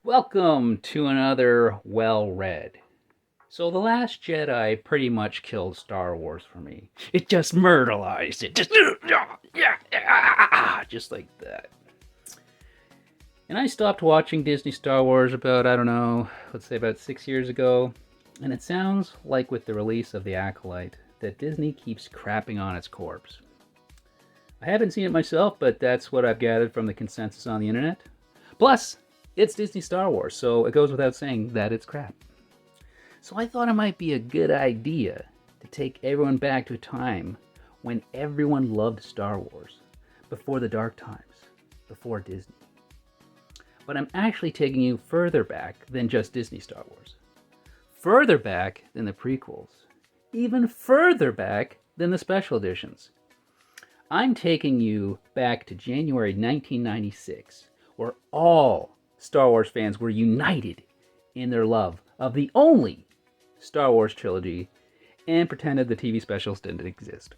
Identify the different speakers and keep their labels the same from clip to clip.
Speaker 1: Welcome to another well-read. So The Last Jedi pretty much killed Star Wars for me. It just murderized it. Just like that. And I stopped watching Disney Star Wars about, I don't know, let's say about 6 years ago. And it sounds like with the release of The Acolyte that Disney keeps crapping on its corpse. I haven't seen it myself, but that's what I've gathered from the consensus on the internet. Plus, it's Disney Star Wars, so it goes without saying that it's crap. So I thought it might be a good idea to take everyone back to a time when everyone loved Star Wars, before the dark times, before Disney. But I'm actually taking you further back than just Disney Star Wars. Further back than the prequels. Even further back than the special editions. I'm taking you back to January 1996, where all Star Wars fans were united in their love of the only Star Wars trilogy and pretended the TV specials didn't exist.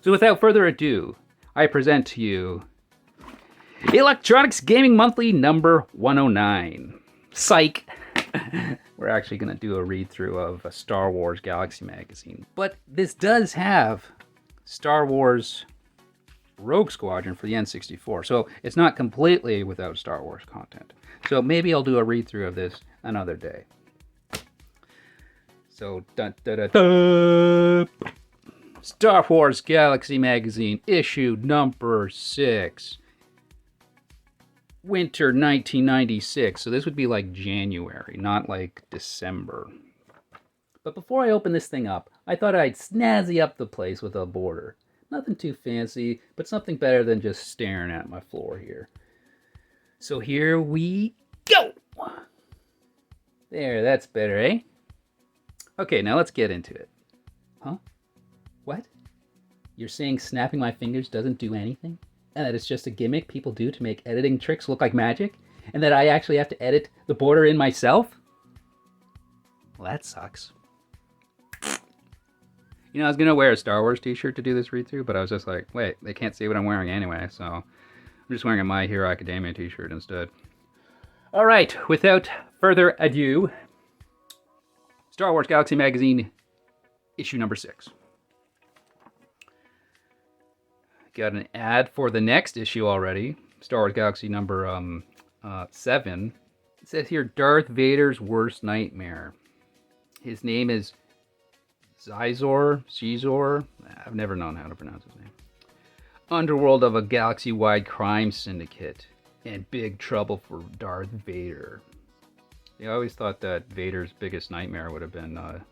Speaker 1: So without further ado, I present to you Electronics Gaming Monthly number 109. Psych! We're actually going to do a read-through of a Star Wars Galaxy magazine. But this does have Star Wars Rogue Squadron for the N64, so it's not completely without Star Wars content. So maybe I'll do a read-through of this another day. So, dun, dun, dun, dun. Star Wars Galaxy Magazine, issue number 6. Winter 1996. So this would be like January, not like December. But before I open this thing up, I thought I'd snazzy up the place with a border. Nothing too fancy, but something better than just staring at my floor here. So here we go! There, that's better, eh? Okay, now let's get into it. Huh? What? You're saying snapping my fingers doesn't do anything? And that it's just a gimmick people do to make editing tricks look like magic? And that I actually have to edit the border in myself? Well, that sucks. You know, I was going to wear a Star Wars t-shirt to do this read-through, but I was just like, wait, they can't see what I'm wearing anyway, so I'm just wearing a My Hero Academia t-shirt instead. All right, without further ado, Star Wars Galaxy Magazine, issue number 6. Got an ad for the next issue already, Star Wars Galaxy number 7. It says here, Darth Vader's worst nightmare. His name is Caesar. I've never known how to pronounce his name. Underworld of a galaxy-wide crime syndicate and big trouble for Darth Vader. I always thought that Vader's biggest nightmare would have been a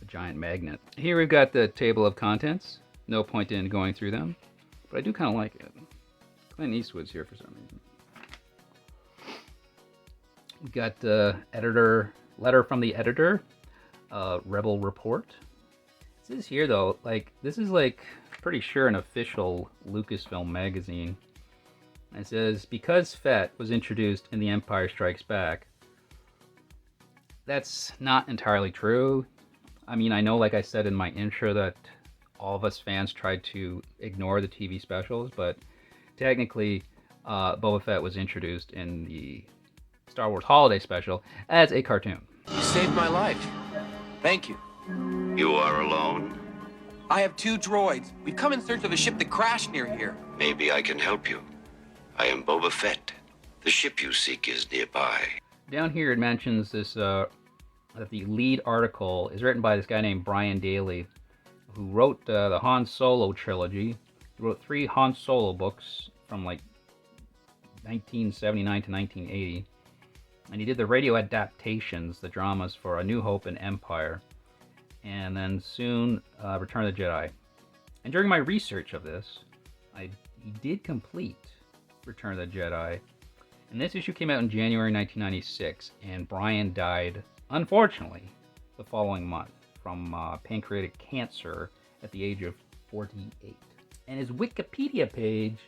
Speaker 1: giant magnet. Here we've got the table of contents. No point in going through them, but I do kind of like it. Clint Eastwood's here for some reason. We've got the letter from the editor, Rebel Report. It says here though, like, this is like pretty sure an official Lucasfilm magazine. It says, because Fett was introduced in The Empire Strikes Back. That's not entirely true. I mean, I know, like I said in my intro, that all of us fans tried to ignore the TV specials, but technically Boba Fett was introduced in the Star Wars Holiday Special as a cartoon.
Speaker 2: You saved my life. Thank you.
Speaker 3: You are alone?
Speaker 2: I have 2 droids. We've come in search of a ship that crashed near here.
Speaker 3: Maybe I can help you. I am Boba Fett. The ship you seek is nearby.
Speaker 1: Down here it mentions this, that the lead article is written by this guy named Brian Daley, who wrote the Han Solo trilogy. He wrote 3 Han Solo books from like 1979 to 1980. And he did the radio adaptations, the dramas for A New Hope and Empire. And then soon Return of the Jedi. And during my research of this, he did complete Return of the Jedi. And this issue came out in January 1996, and Brian died, unfortunately, the following month from pancreatic cancer at the age of 48. And his Wikipedia page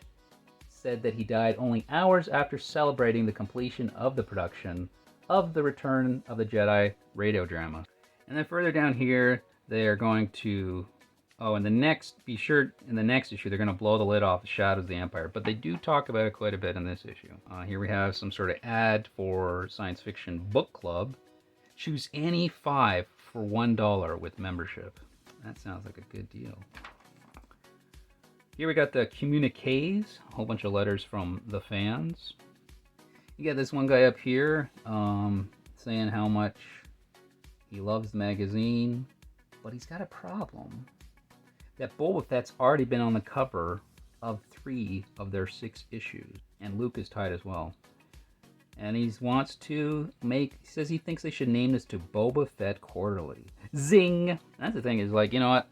Speaker 1: said that he died only hours after celebrating the completion of the production of the Return of the Jedi radio drama. And then further down here, they are going to Oh, and be sure in the next issue they're going to blow the lid off the Shadows of the Empire, but they do talk about it quite a bit in this issue. Here we have some sort of ad for Science Fiction Book Club. Choose any 5 for $1 with membership. That sounds like a good deal. Here we got the communiques, a whole bunch of letters from the fans. You got this one guy up here saying how much he loves the magazine, but he's got a problem. That Boba Fett's already been on the cover of 3 of their 6 issues, and Luke is tied as well. And he wants to he says he thinks they should name this to Boba Fett Quarterly. Zing! That's the thing is, like, I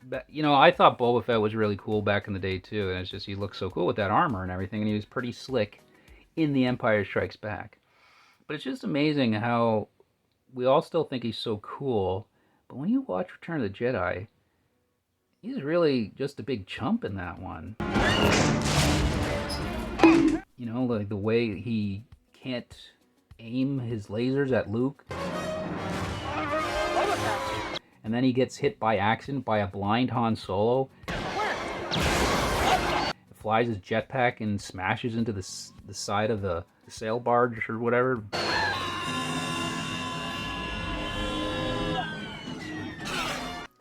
Speaker 1: thought Boba Fett was really cool back in the day too, and it's just he looked so cool with that armor and everything, and he was pretty slick in The Empire Strikes Back. But it's just amazing how we all still think he's so cool, but when you watch Return of the Jedi, he's really just a big chump in that one. Like the way he can't aim his lasers at Luke. And then he gets hit by accident by a blind Han Solo. Flies his jetpack and smashes into the side of the sail barge or whatever.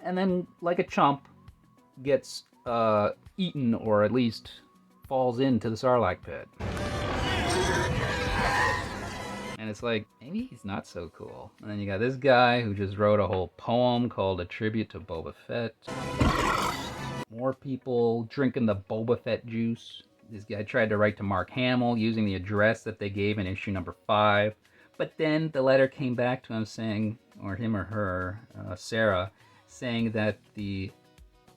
Speaker 1: And then, like a chump, gets eaten, or at least falls into the Sarlacc pit. And it's like, maybe he's not so cool. And then you got this guy who just wrote a whole poem called A Tribute to Boba Fett. More people drinking the Boba Fett juice. This guy tried to write to Mark Hamill using the address that they gave in issue number 5. But then the letter came back to him saying, or him or her, Sarah, saying that the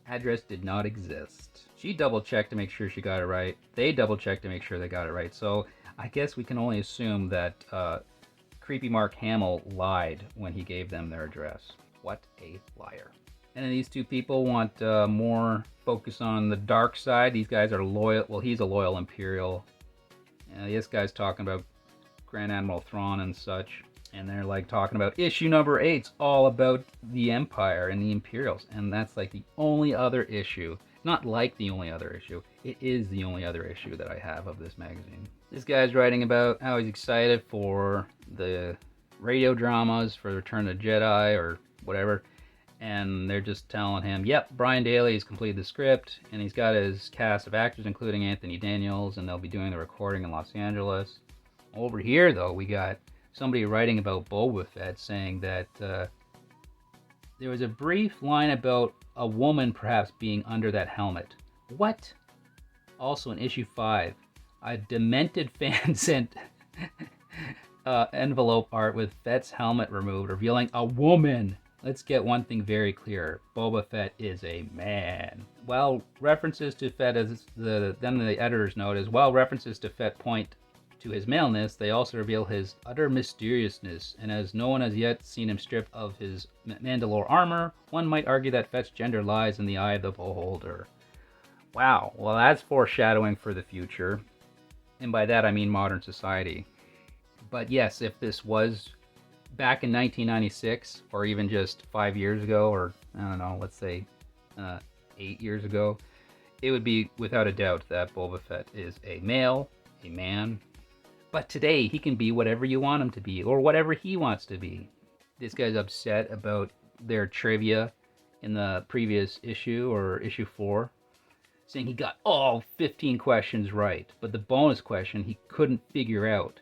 Speaker 1: address did not exist. She double-checked to make sure she got it right. They double-checked to make sure they got it right. So I guess we can only assume that creepy Mark Hamill lied when he gave them their address. What a liar. And then these two people want more focus on the dark side. These guys are loyal. Well, he's a loyal Imperial. This guy's talking about Grand Admiral Thrawn and such. And they're like talking about issue number 8's all about the Empire and the Imperials. And that's like the only other issue. Not like the only other issue. It is the only other issue that I have of this magazine. This guy's writing about how he's excited for the radio dramas for Return of the Jedi or whatever. And they're just telling him, yep, Brian Daley has completed the script, and he's got his cast of actors, including Anthony Daniels, and they'll be doing the recording in Los Angeles. Over here, though, we got somebody writing about Boba Fett saying that there was a brief line about a woman perhaps being under that helmet. What? Also in issue 5, a demented fan sent envelope art with Fett's helmet removed, revealing a woman. Let's get one thing very clear. Boba Fett is a man. While references to Fett, then the editor's note is, while references to Fett point to his maleness, they also reveal his utter mysteriousness, and as no one has yet seen him stripped of his Mandalore armor, one might argue that Fett's gender lies in the eye of the beholder. Wow, well that's foreshadowing for the future, and by that I mean modern society. But yes, if this was back in 1996, or even just 5 years ago, or I don't know, let's say 8 years ago, it would be without a doubt that Boba Fett is a male, a man. But today, he can be whatever you want him to be, or whatever he wants to be. This guy's upset about their trivia in the previous issue, or issue 4, saying he got all 15 questions right, but the bonus question he couldn't figure out.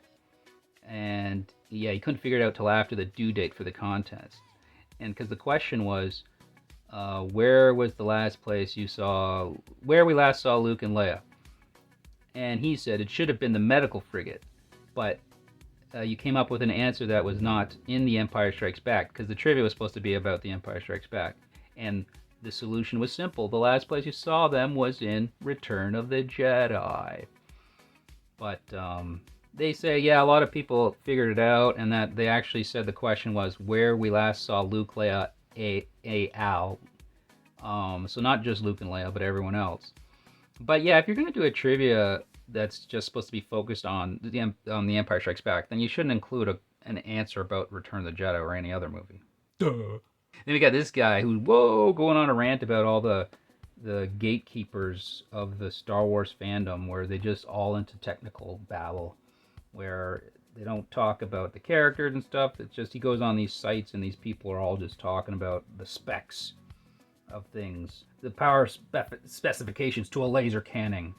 Speaker 1: And yeah, he couldn't figure it out till after the due date for the contest. And because the question was, where was the last place you saw, where we last saw Luke and Leia? And he said it should have been the medical frigate. But you came up with an answer that was not in The Empire Strikes Back, because the trivia was supposed to be about The Empire Strikes Back. And the solution was simple. The last place you saw them was in Return of the Jedi. But they say, yeah, a lot of people figured it out, and that they actually said the question was where we last saw Luke, Leia, Al. So not just Luke and Leia, but everyone else. But yeah, if you're going to do a trivia that's just supposed to be focused on the Empire Strikes Back, then you shouldn't include an answer about Return of the Jedi or any other movie. Duh. Then we got this guy who's, going on a rant about all the the gatekeepers of the Star Wars fandom, where they just all into technical babble, where they don't talk about the characters and stuff. It's just he goes on these sites and these people are all just talking about the specs of things, the power specifications to a laser cannon,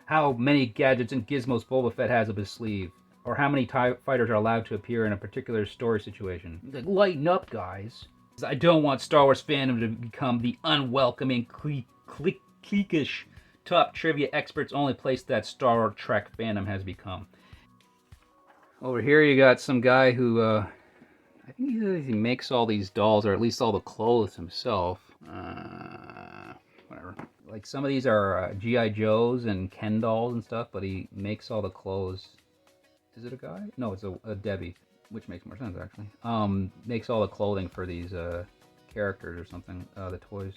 Speaker 1: how many gadgets and gizmos Boba Fett has up his sleeve, or how many TIE fighters are allowed to appear in a particular story situation. Like, lighten up, guys. I don't want Star Wars fandom to become the unwelcoming, cliquish top trivia experts only place that Star Trek fandom has become. Over here you got some guy who, I think he makes all these dolls, or at least all the clothes himself. Whatever. Like some of these are G.I. Joes and Ken dolls and stuff, but he makes all the clothes. Is it a guy? No, it's a Debbie, which makes more sense actually. Makes all the clothing for these characters or something, the toys.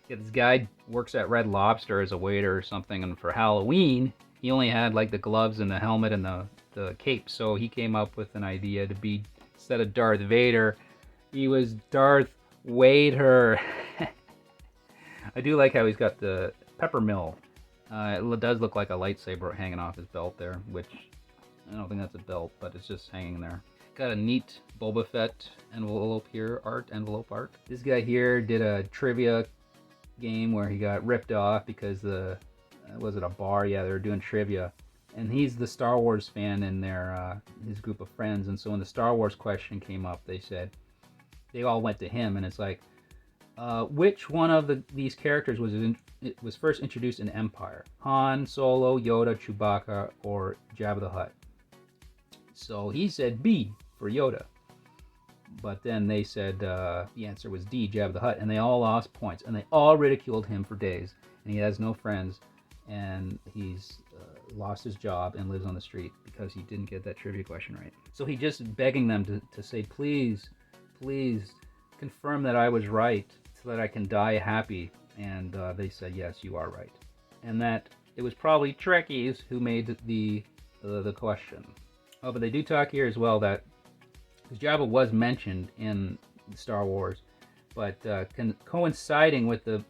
Speaker 1: Yeah, this guy works at Red Lobster as a waiter or something, and for Halloween, he only had like the gloves and the helmet and the cape, so he came up with an idea to be, instead of Darth Vader, he was Darth Wader. I do like how he's got the peppermill. It does look like a lightsaber hanging off his belt there, which I don't think that's a belt, but it's just hanging there. Got a neat Boba Fett envelope here, envelope art. This guy here did a trivia game where he got ripped off because was it a bar? Yeah, they were doing trivia. And he's the Star Wars fan in his group of friends, and so when the Star Wars question came up, they all went to him, and it's like, which one of these characters was first introduced in Empire? Han, Solo, Yoda, Chewbacca, or Jabba the Hutt? So he said B for Yoda. But then they said the answer was D, Jabba the Hutt, and they all lost points, and they all ridiculed him for days, and he has no friends, and he's lost his job and lives on the street because he didn't get that trivia question right. So he just begging them to say, please, please confirm that I was right so that I can die happy. And they said, yes, you are right. And that it was probably Trekkies who made the question. Oh, but they do talk here as well that Jabba was mentioned in Star Wars, but coinciding with the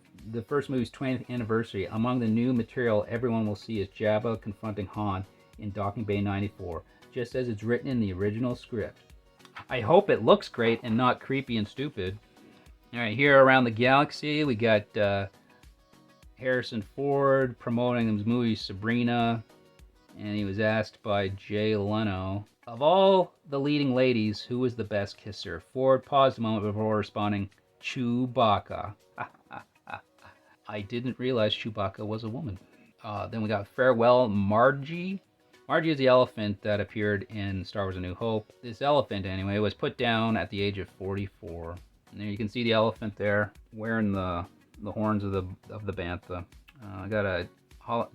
Speaker 1: first movie's 20th anniversary, among the new material everyone will see is Jabba confronting Han in Docking Bay 94, just as it's written in the original script. I hope it looks great and not creepy and stupid. Alright, here around the galaxy, we got Harrison Ford promoting his movie Sabrina, and he was asked by Jay Leno, of all the leading ladies, who was the best kisser? Ford paused a moment before responding, Chewbacca. I didn't realize Chewbacca was a woman. Then we got Farewell Margie. Margie is the elephant that appeared in Star Wars A New Hope. This elephant, anyway, was put down at the age of 44. And there you can see the elephant there, wearing the horns of the bantha. I got a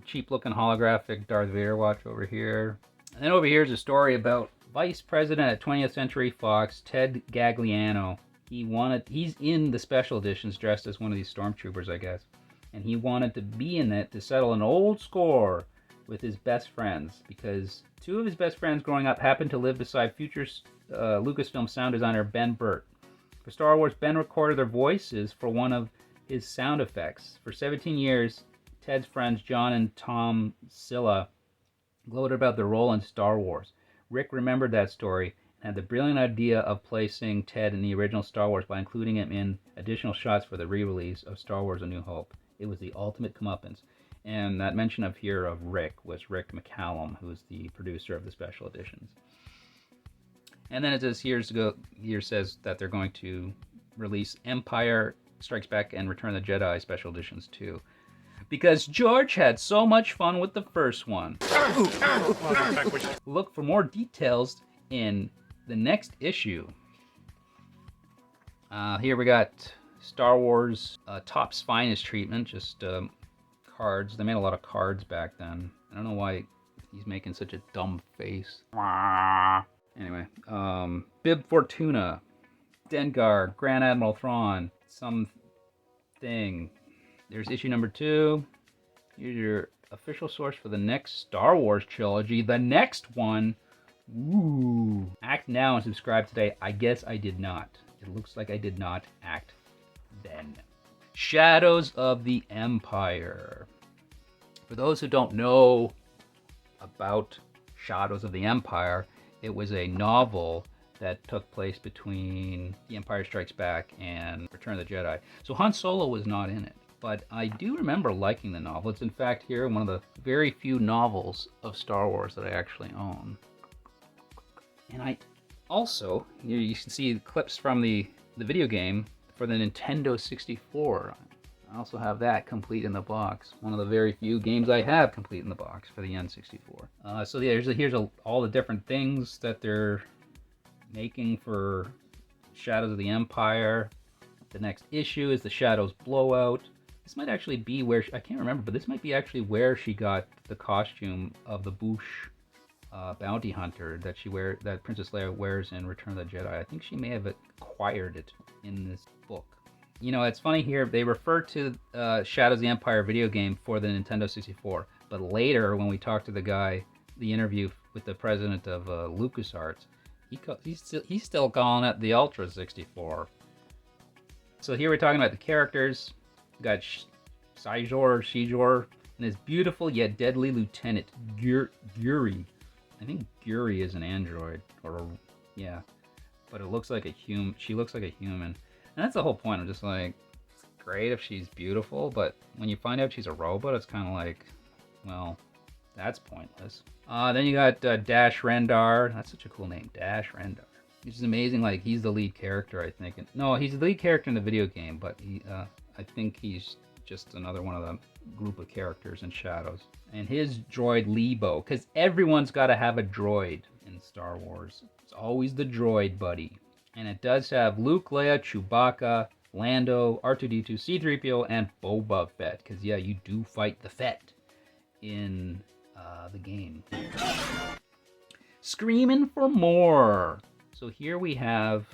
Speaker 1: cheap-looking holographic Darth Vader watch over here. And then over here is a story about Vice President at 20th Century Fox, Ted Gagliano. He's in the special editions dressed as one of these stormtroopers, I guess. And he wanted to be in it to settle an old score with his best friends, because two of his best friends growing up happened to live beside future Lucasfilm sound designer Ben Burt. For Star Wars, Ben recorded their voices for one of his sound effects. For 17 years, Ted's friends John and Tom Silla gloated about their role in Star Wars. Rick remembered that story and had the brilliant idea of placing Ted in the original Star Wars by including him in additional shots for the re-release of Star Wars A New Hope. It was the ultimate comeuppance. And that mention of here of Rick was Rick McCallum, who was the producer of the special editions. And then it says here says that they're going to release Empire Strikes Back and Return of the Jedi special editions too, because George had so much fun with the first one. Look for more details in the next issue. Here we got Star Wars Topps Finest treatment, just cards. They made a lot of cards back then. I don't know why he's making such a dumb face. Anyway, Bib Fortuna, Dengar, Grand Admiral Thrawn, something. There's issue number 2. Here's your official source for the next Star Wars trilogy. The next one. Ooh. Act now and subscribe today. I guess I did not. It looks like I did not act then. Shadows of the Empire. For those who don't know about Shadows of the Empire, it was a novel that took place between The Empire Strikes Back and Return of the Jedi. So Han Solo was not in it, but I do remember liking the novel. It's in fact here one of the very few novels of Star Wars that I actually own. And I also, you can see clips from the video game for the Nintendo 64. I also have that complete in the box. One of the very few games I have complete in the box for the N64. So yeah, here's all the different things that they're making for Shadows of the Empire. The next issue is the Shadows Blowout. This might actually be where, I can't remember, but this might be actually where she got the costume of the Bouche bounty hunter that Princess Leia wears in Return of the Jedi. I think she may have acquired it in this book. You know, it's funny here, they refer to Shadows of the Empire video game for the Nintendo 64, but later when we talked to the guy, the interview with the president of LucasArts, he's still calling it the Ultra 64. So here we're talking about the characters. We got Shijor, and his beautiful yet deadly lieutenant, Guri. I think Guri is an android, yeah, but it looks like a human. She looks like a human. And that's the whole point. I'm just like, it's great if she's beautiful, but when you find out she's a robot, it's kind of like, well, that's pointless. Then you got Dash Rendar. That's such a cool name, Dash Rendar. Which is amazing. Like, he's the lead character, I think. No, he's the lead character in the video game, but I think he's just another one of the group of characters in Shadows. And his droid Lebo, because everyone's got to have a droid in Star Wars. It's always the droid buddy. And it does have Luke, Leia, Chewbacca, Lando, R2-D2, C-3PO, and Boba Fett. Because, yeah, you do fight the Fett in the game. Screaming for more. So here we have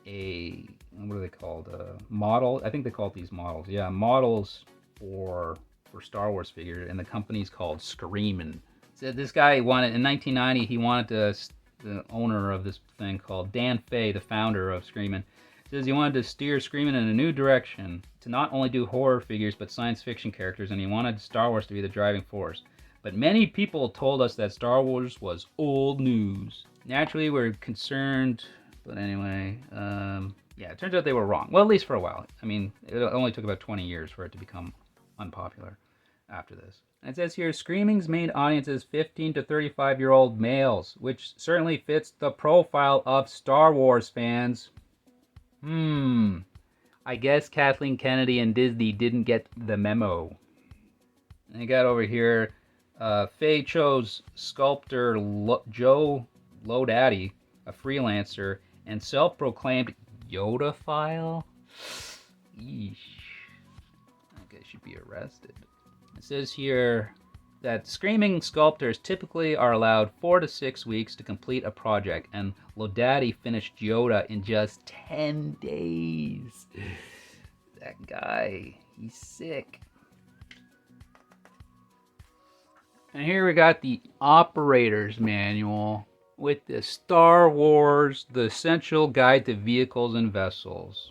Speaker 1: what are they called? Model. I think they call these models. Yeah, models for Star Wars figures. And the company's called Screamin'. So this guy wanted, in 1990, he wanted to... The owner of this thing called Dan Fay, the founder of Screamin', says he wanted to steer Screamin' in a new direction, to not only do horror figures but science fiction characters, and he wanted Star Wars to be the driving force. But many people told us that Star Wars was old news. Naturally, we're concerned, but anyway, yeah, it turns out they were wrong. Well, at least for a while. I mean, it only took about 20 years for it to become unpopular after this. It says here, Screaming's main audience is 15 to 35-year-old males, which certainly fits the profile of Star Wars fans. I guess Kathleen Kennedy and Disney didn't get the memo. And I got over here, Faye chose sculptor Joe Lodaddy, a freelancer, and self-proclaimed Yoda-phile. Yeesh. I guess she'd be arrested. It says here that Screaming sculptors typically are allowed 4 to 6 weeks to complete a project, and Lodaddy finished Yoda in just 10 days. That guy, he's sick. And here we got the operator's manual with the Star Wars, the Essential Guide to Vehicles and Vessels.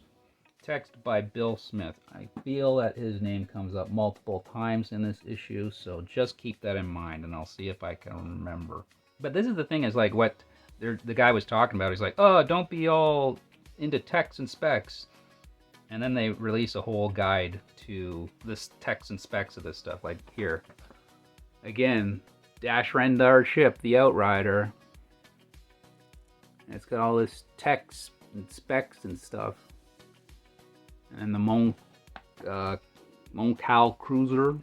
Speaker 1: Text by Bill Smith. I feel that his name comes up multiple times in this issue, so just keep that in mind, and I'll see if I can remember. But this is the thing, is like what the guy was talking about. He's like, oh, don't be all into text and specs. And then they release a whole guide to this text and specs of this stuff. Like here, again, Dash Rendar ship, the Outrider. And it's got all this text and specs and stuff. And the Moncal cruiser.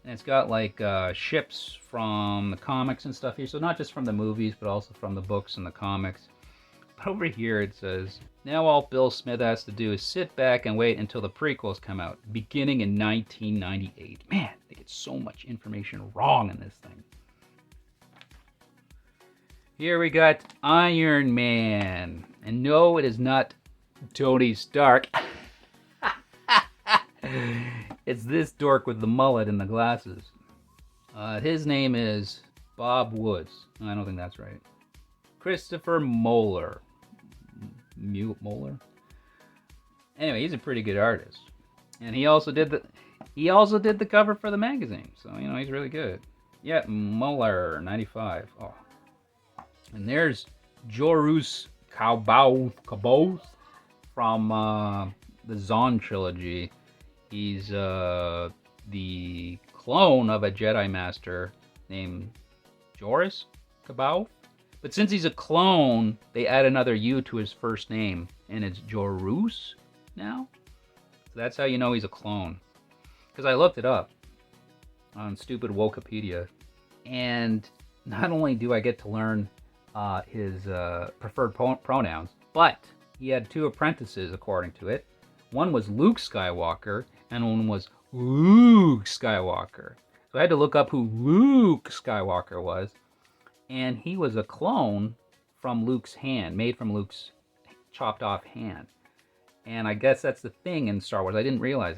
Speaker 1: And it's got like ships from the comics and stuff here. So not just from the movies, but also from the books and the comics. But over here it says, now all Bill Smith has to do is sit back and wait until the prequels come out, beginning in 1998. Man, they get so much information wrong in this thing. Here we got Iron Man. And no, it is not Tony Stark. It's this dork with the mullet and the glasses. His name is Bob Woods. I don't think that's right. Christopher Moeller. Moeller? Anyway, he's a pretty good artist, and he also did the cover for the magazine. So he's really good. Yeah, Muller '95. Oh, and there's Jorus Kaboth from the Zahn trilogy. He's the clone of a Jedi Master named Joris Kaboth. But since he's a clone, they add another U to his first name, and it's Jorus now. So that's how you know he's a clone. Because I looked it up on stupid Wikipedia, and not only do I get to learn his preferred pronouns, but he had 2 apprentices, according to it. One was Luke Skywalker, and one was Luke Skywalker. So I had to look up who Luke Skywalker was, and he was a clone from Luke's hand, made from Luke's chopped off hand. And I guess that's the thing in Star Wars. I didn't realize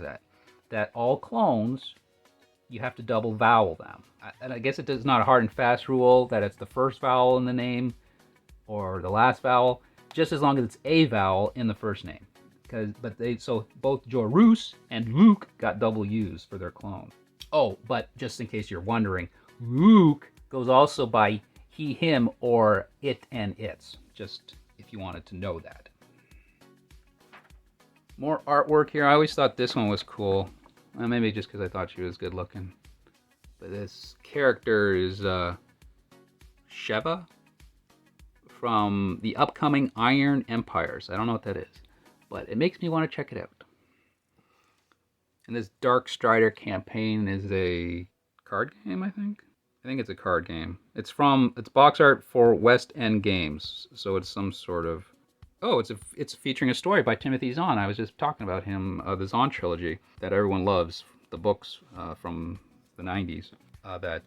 Speaker 1: that all clones, you have to double vowel them. And I guess it's not a hard and fast rule that it's the first vowel in the name or the last vowel, just as long as it's a vowel in the first name. So both Jorus and Luke got double U's for their clone. Oh, but just in case you're wondering, Luke goes also by he, him, or it and its. Just if you wanted to know that. More artwork here. I always thought this one was cool. Well, maybe just because I thought she was good looking. But this character is Sheva from the upcoming Iron Empires. I don't know what that is, but it makes me want to check it out. And this Dark Strider campaign is a card game, I think. I think it's a card game. It's box art for West End Games, so it's some sort of. Oh, it's featuring a story by Timothy Zahn. I was just talking about him, the Zahn trilogy that everyone loves, the books from the '90s that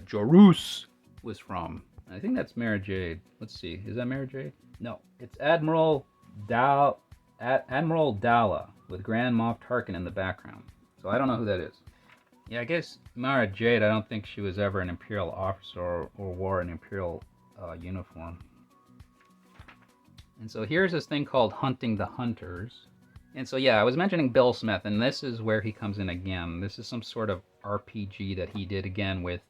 Speaker 1: Jorus was from. I think that's Mara Jade. Let's see, is that Mara Jade? No, it's Admiral Dalla with Grand Moff Tarkin in the background. So I don't know who that is. Yeah, I guess Mara Jade. I don't think she was ever an Imperial officer or wore an Imperial uniform. And so here's this thing called Hunting the Hunters. And so yeah, I was mentioning Bill Smith, and this is where he comes in again. This is some sort of RPG that he did again with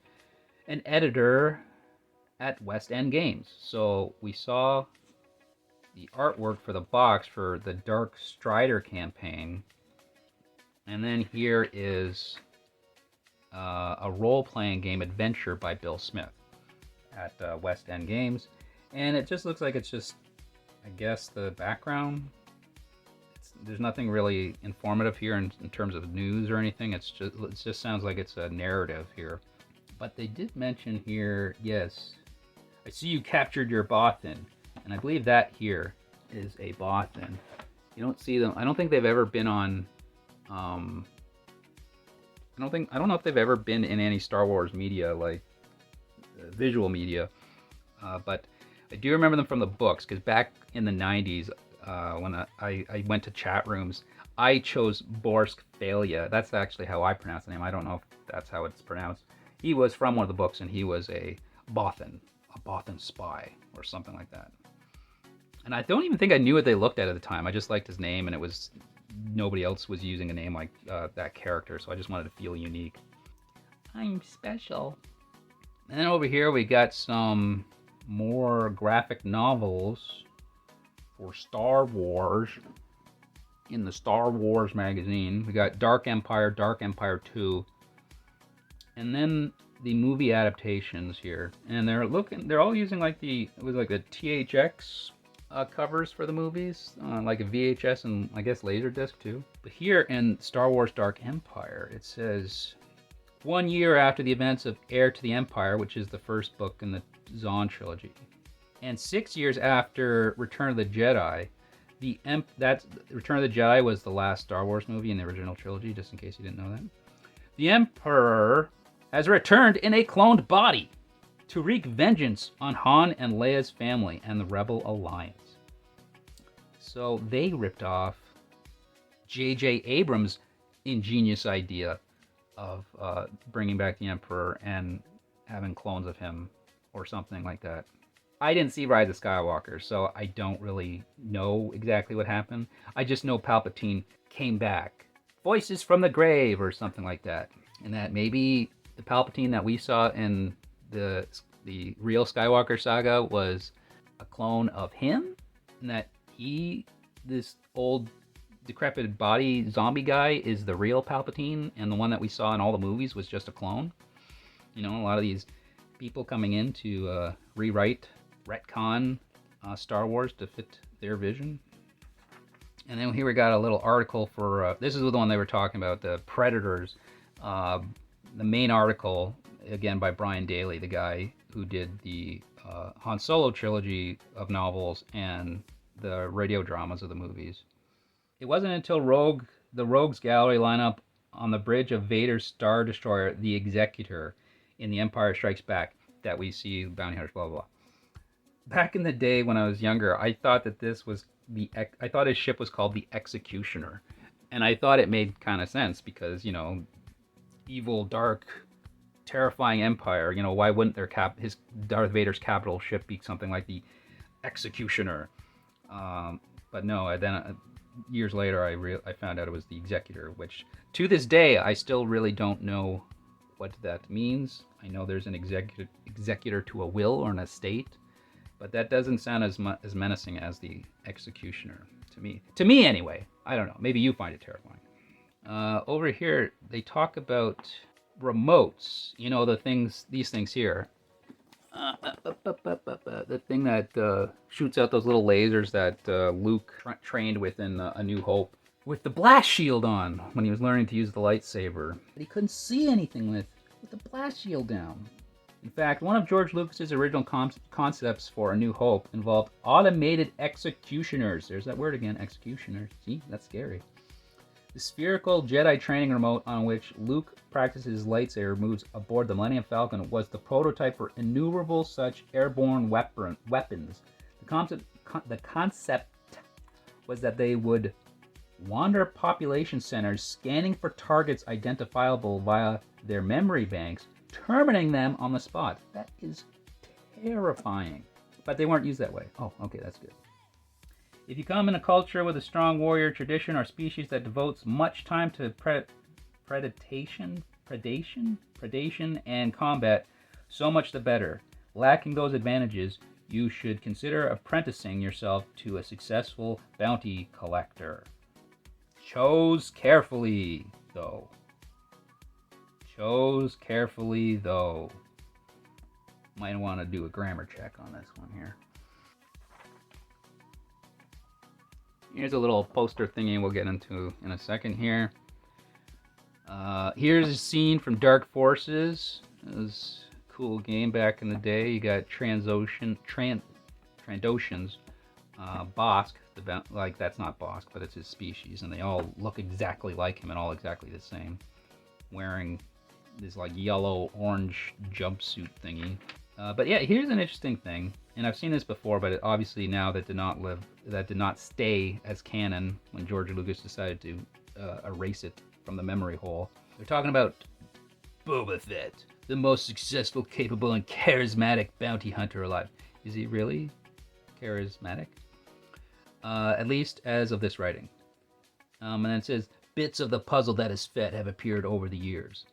Speaker 1: an editor at West End Games. So we saw the artwork for the box for the Dark Strider campaign. And then here is a role-playing game adventure by Bill Smith at West End Games. And it just looks like it's just, I guess, the background. There's nothing really informative here in terms of news or anything. It just sounds like it's a narrative here. But they did mention here, yes, I see you captured your Bothan. And I believe that here is a Bothan. You don't see them. I don't think they've ever been on. I don't know if they've ever been in any Star Wars media, like visual media. But I do remember them from the books, because back in the '90s, when I went to chat rooms, I chose Borsk Thalia. That's actually how I pronounce the name. I don't know if that's how it's pronounced. He was from one of the books, and he was a Bothan spy, or something like that. And I don't even think I knew what they looked at the time. I just liked his name, and it was nobody else was using a name like that character, so I just wanted to feel unique. I'm special. And then over here we got some more graphic novels for Star Wars in the Star Wars magazine. We got Dark Empire 2, and then the movie adaptations here. And they're all using like the THX covers for the movies, like a VHS and I guess Laserdisc too. But here in Star Wars Dark Empire, it says 1 year after the events of Heir to the Empire, which is the first book in the Zahn trilogy, and 6 years after Return of the Jedi. Return of the Jedi was the last Star Wars movie in the original trilogy, just in case you didn't know that. The Emperor has returned in a cloned body to wreak vengeance on Han and Leia's family and the Rebel Alliance. So they ripped off J.J. Abrams' ingenious idea of bringing back the Emperor and having clones of him or something like that. I didn't see Rise of Skywalker, so I don't really know exactly what happened. I just know Palpatine came back. Voices from the grave or something like that. And that maybe the Palpatine that we saw in the real Skywalker saga was a clone of him, and that this old decrepit body zombie guy, is the real Palpatine, and the one that we saw in all the movies was just a clone. You know, a lot of these people coming in to retcon Star Wars to fit their vision. And then here we got a little article for, this is the one they were talking about, the Predators. The main article, again by Brian Daley, the guy who did the Han Solo trilogy of novels and the radio dramas of the movies. It wasn't until the Rogues Gallery lineup on the bridge of Vader's Star Destroyer, the Executor, in The Empire Strikes Back, that we see bounty hunters, blah, blah, blah. Back in the day when I was younger, I thought that I thought his ship was called the Executioner. And I thought it made kind of sense because, you know, evil, dark, terrifying empire, you know, why wouldn't his Darth Vader's capital ship be something like the Executioner? But no, then years later I found out it was the Executor, which to this day I still really don't know what that means. I know there's an executor to a will or an estate, but that doesn't sound as menacing as the Executioner to me. To me, anyway. I don't know. Maybe you find it terrifying. Over here, they talk about remotes. You know, these things here. The thing that shoots out those little lasers that Luke trained with in A New Hope, with the blast shield on when he was learning to use the lightsaber. But he couldn't see anything with the blast shield down. In fact, one of George Lucas's original concepts for A New Hope involved automated executioners. There's that word again, executioners. See, that's scary. The spherical Jedi training remote on which Luke practices his lightsaber moves aboard the Millennium Falcon was the prototype for innumerable such airborne weapons. The concept was that they would wander population centers, scanning for targets identifiable via their memory banks, terminating them on the spot. That is terrifying. But they weren't used that way. Oh, okay, that's good. If you come in a culture with a strong warrior tradition or species that devotes much time to predation, and combat, so much the better. Lacking those advantages, you should consider apprenticing yourself to a successful bounty collector. Chose carefully, though. Might want to do a grammar check on this one here. Here's a little poster thingy we'll get into in a second here. Here's a scene from Dark Forces. It was a cool game back in the day. You got Trandoshans, Bosk, like that's not Bosk, but it's his species, and they all look exactly like him and all exactly the same, wearing this like yellow-orange jumpsuit thingy. But yeah, here's an interesting thing, and I've seen this before, but obviously now that did not stay as canon when George Lucas decided to erase it from the memory hole. They're talking about Boba Fett, the most successful, capable, and charismatic bounty hunter alive. Is he really charismatic? At least as of this writing. And then it says, bits of the puzzle that is Fett have appeared over the years.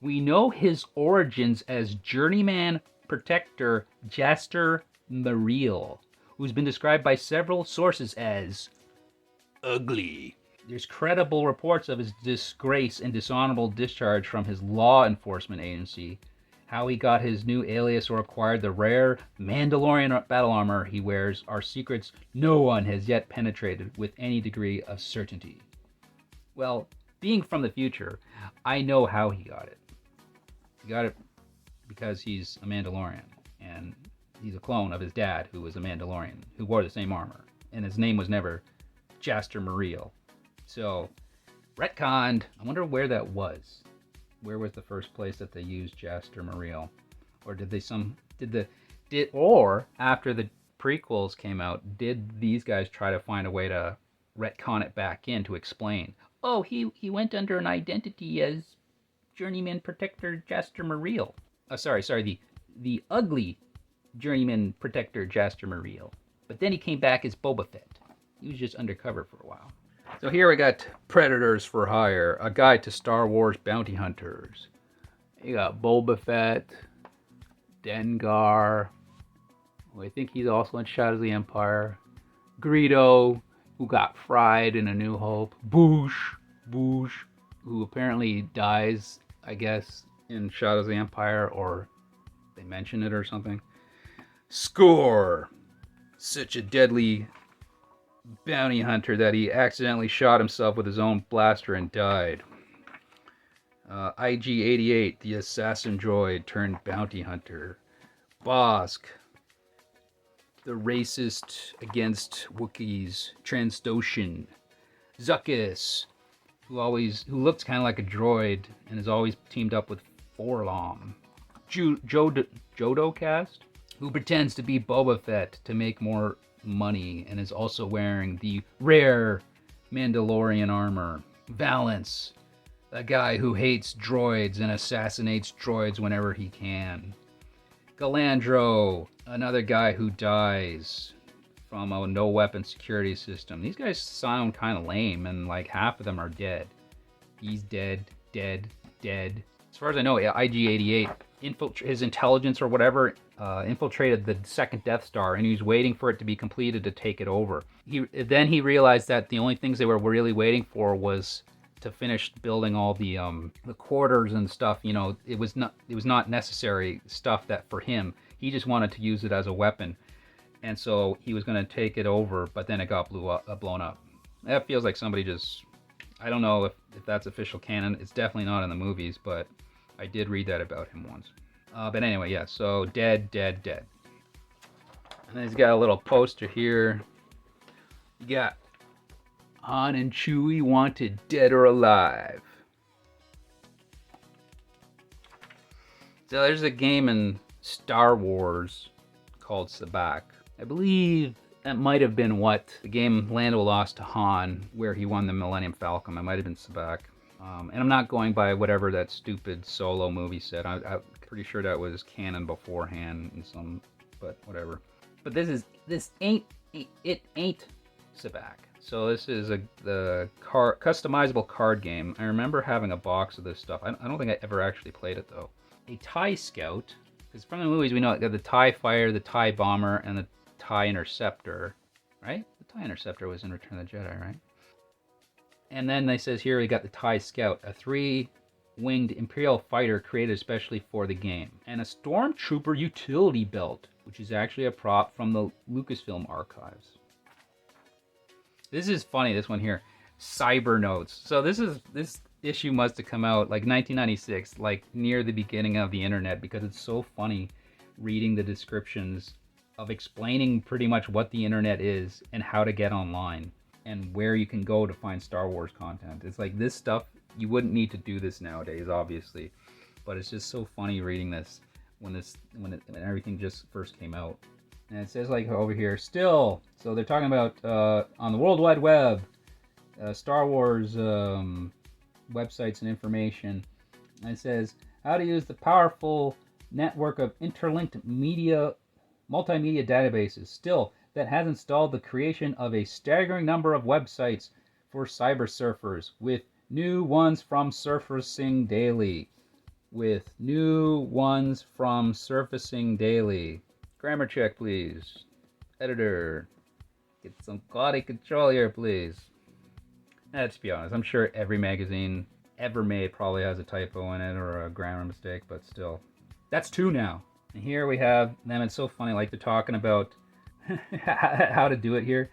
Speaker 1: We know his origins as journeyman protector Jaster Mariel, who's been described by several sources as ugly. There's credible reports of his disgrace and dishonorable discharge from his law enforcement agency, how he got his new alias or acquired the rare Mandalorian battle armor he wears are secrets no one has yet penetrated with any degree of certainty. Well, being from the future, I know how he got it. He got it because he's a Mandalorian, and he's a clone of his dad, who was a Mandalorian, who wore the same armor, and his name was never Jaster Mariel. So, retconned. I wonder where that was. Where was the first place that they used Jaster Mariel? Or or after the prequels came out, did these guys try to find a way to retcon it back in to explain? Oh, he went under an identity as journeyman protector Jaster Mariel. Sorry, the ugly journeyman protector Jaster Muriel. But then he came back as Boba Fett. He was just undercover for a while. So here we got Predators for Hire, a guide to Star Wars bounty hunters. You got Boba Fett, Dengar, who I think he's also in Shadows of the Empire, Greedo, who got fried in A New Hope, Boosh, who apparently dies, I guess, in Shadows of the Empire, or they mention it or something. Score, such a deadly bounty hunter that he accidentally shot himself with his own blaster and died. IG-88, the assassin droid turned bounty hunter. Bosk, the racist against Wookiees, Transdoshan. Zuckus, who looks kind of like a droid and is always teamed up with Forlom. Jodocast, who pretends to be Boba Fett to make more money and is also wearing the rare Mandalorian armor. Valance, a guy who hates droids and assassinates droids whenever he can. Galandro, another guy who dies from a no-weapon security system. These guys sound kind of lame, and like half of them are dead. He's dead. As far as I know, IG-88, his intelligence or whatever, infiltrated the second Death Star, and he was waiting for it to be completed to take it over. Then he realized that the only things they were really waiting for was to finish building all the quarters and stuff. You know, it was not necessary stuff that for him. He just wanted to use it as a weapon, and so he was going to take it over. But then it got blown up. That feels like somebody just. I don't know if that's official canon. It's definitely not in the movies, but I did read that about him once. But anyway, yeah. So dead. And then he's got a little poster here. You got Han and Chewie wanted dead or alive. So there's a game in Star Wars called Sabacc. I believe that might have been what the game Lando lost to Han, where he won the Millennium Falcon. It might have been Sabacc. And I'm not going by whatever that stupid Solo movie said. I'm pretty sure that was canon beforehand in some, but whatever. But this ain't Sabacc. So this is the customizable card game. I remember having a box of this stuff. I don't think I ever actually played it though. A TIE Scout, because from the movies we know the TIE Fighter, the TIE Bomber, and the TIE Interceptor, right? The TIE Interceptor was in Return of the Jedi, right? And then they says here we got the TIE Scout, a 3-winged Imperial fighter created especially for the game, and a Stormtrooper utility belt, which is actually a prop from the Lucasfilm archives. This is funny, this one here. Cyber Notes. So this issue must have come out like 1996, like near the beginning of the internet, because it's so funny reading the descriptions of explaining pretty much what the internet is and how to get online and where you can go to find Star Wars content. It's like this stuff, you wouldn't need to do this nowadays, obviously, but it's just so funny reading this when everything just first came out. And it says like over here, still, so they're talking about on the World Wide Web, Star Wars websites and information. And it says how to use the powerful network of interlinked multimedia databases. Still, that has installed the creation of a staggering number of websites for cyber surfers, with new ones from surfacing daily. Grammar check, please. Editor, get some quality control here, please. Let's be honest, I'm sure every magazine ever made probably has a typo in it or a grammar mistake, but still. That's 2 now. And here we have them. It's so funny, like they're talking about how to do it here.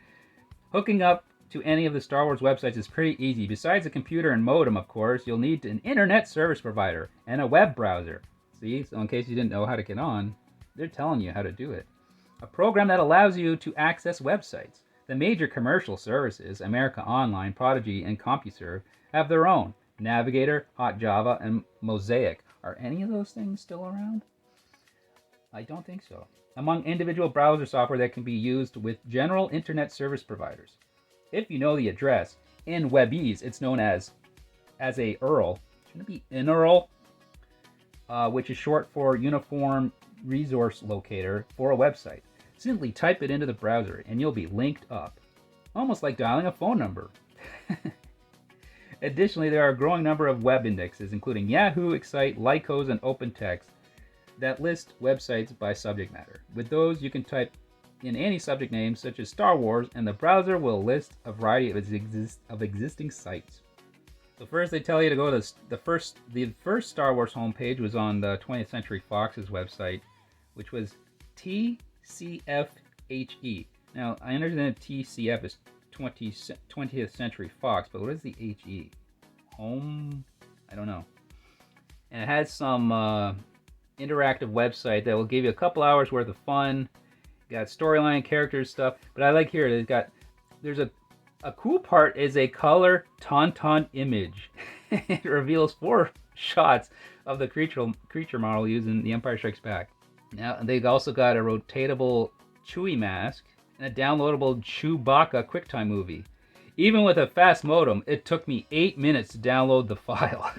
Speaker 1: Hooking up to any of the Star Wars websites is pretty easy. Besides a computer and modem, of course, you'll need an internet service provider and a web browser. See, so in case you didn't know how to get on, they're telling you how to do it. A program that allows you to access websites. The major commercial services, America Online, Prodigy, and CompuServe, have their own. Navigator, Hotjava, and Mosaic. Are any of those things still around? I don't think so. Among individual browser software that can be used with general internet service providers. If you know the address, in WebEase, it's known as a URL. Shouldn't it be an URL? Which is short for Uniform resource locator for a website. Simply type it into the browser and you'll be linked up. Almost like dialing a phone number. Additionally, there are a growing number of web indexes, including Yahoo, Excite, Lycos, and OpenText, that list websites by subject matter. With those, you can type in any subject name, such as Star Wars, and the browser will list a variety of existing sites. So first, they tell you to go to the first Star Wars homepage was on the 20th Century Fox's website, which was TCFHE. Now, I understand TCF is 20th Century Fox, but what is the HE? Home? I don't know. And it has some interactive website that will give you a couple hours worth of fun. Got storyline, characters, stuff. But I like here, there's a cool part is a color tauntaun image. It reveals 4 shots of the creature model using The Empire Strikes Back. Now, they've also got a rotatable Chewie mask and a downloadable Chewbacca QuickTime movie. Even with a fast modem, it took me 8 minutes to download the file.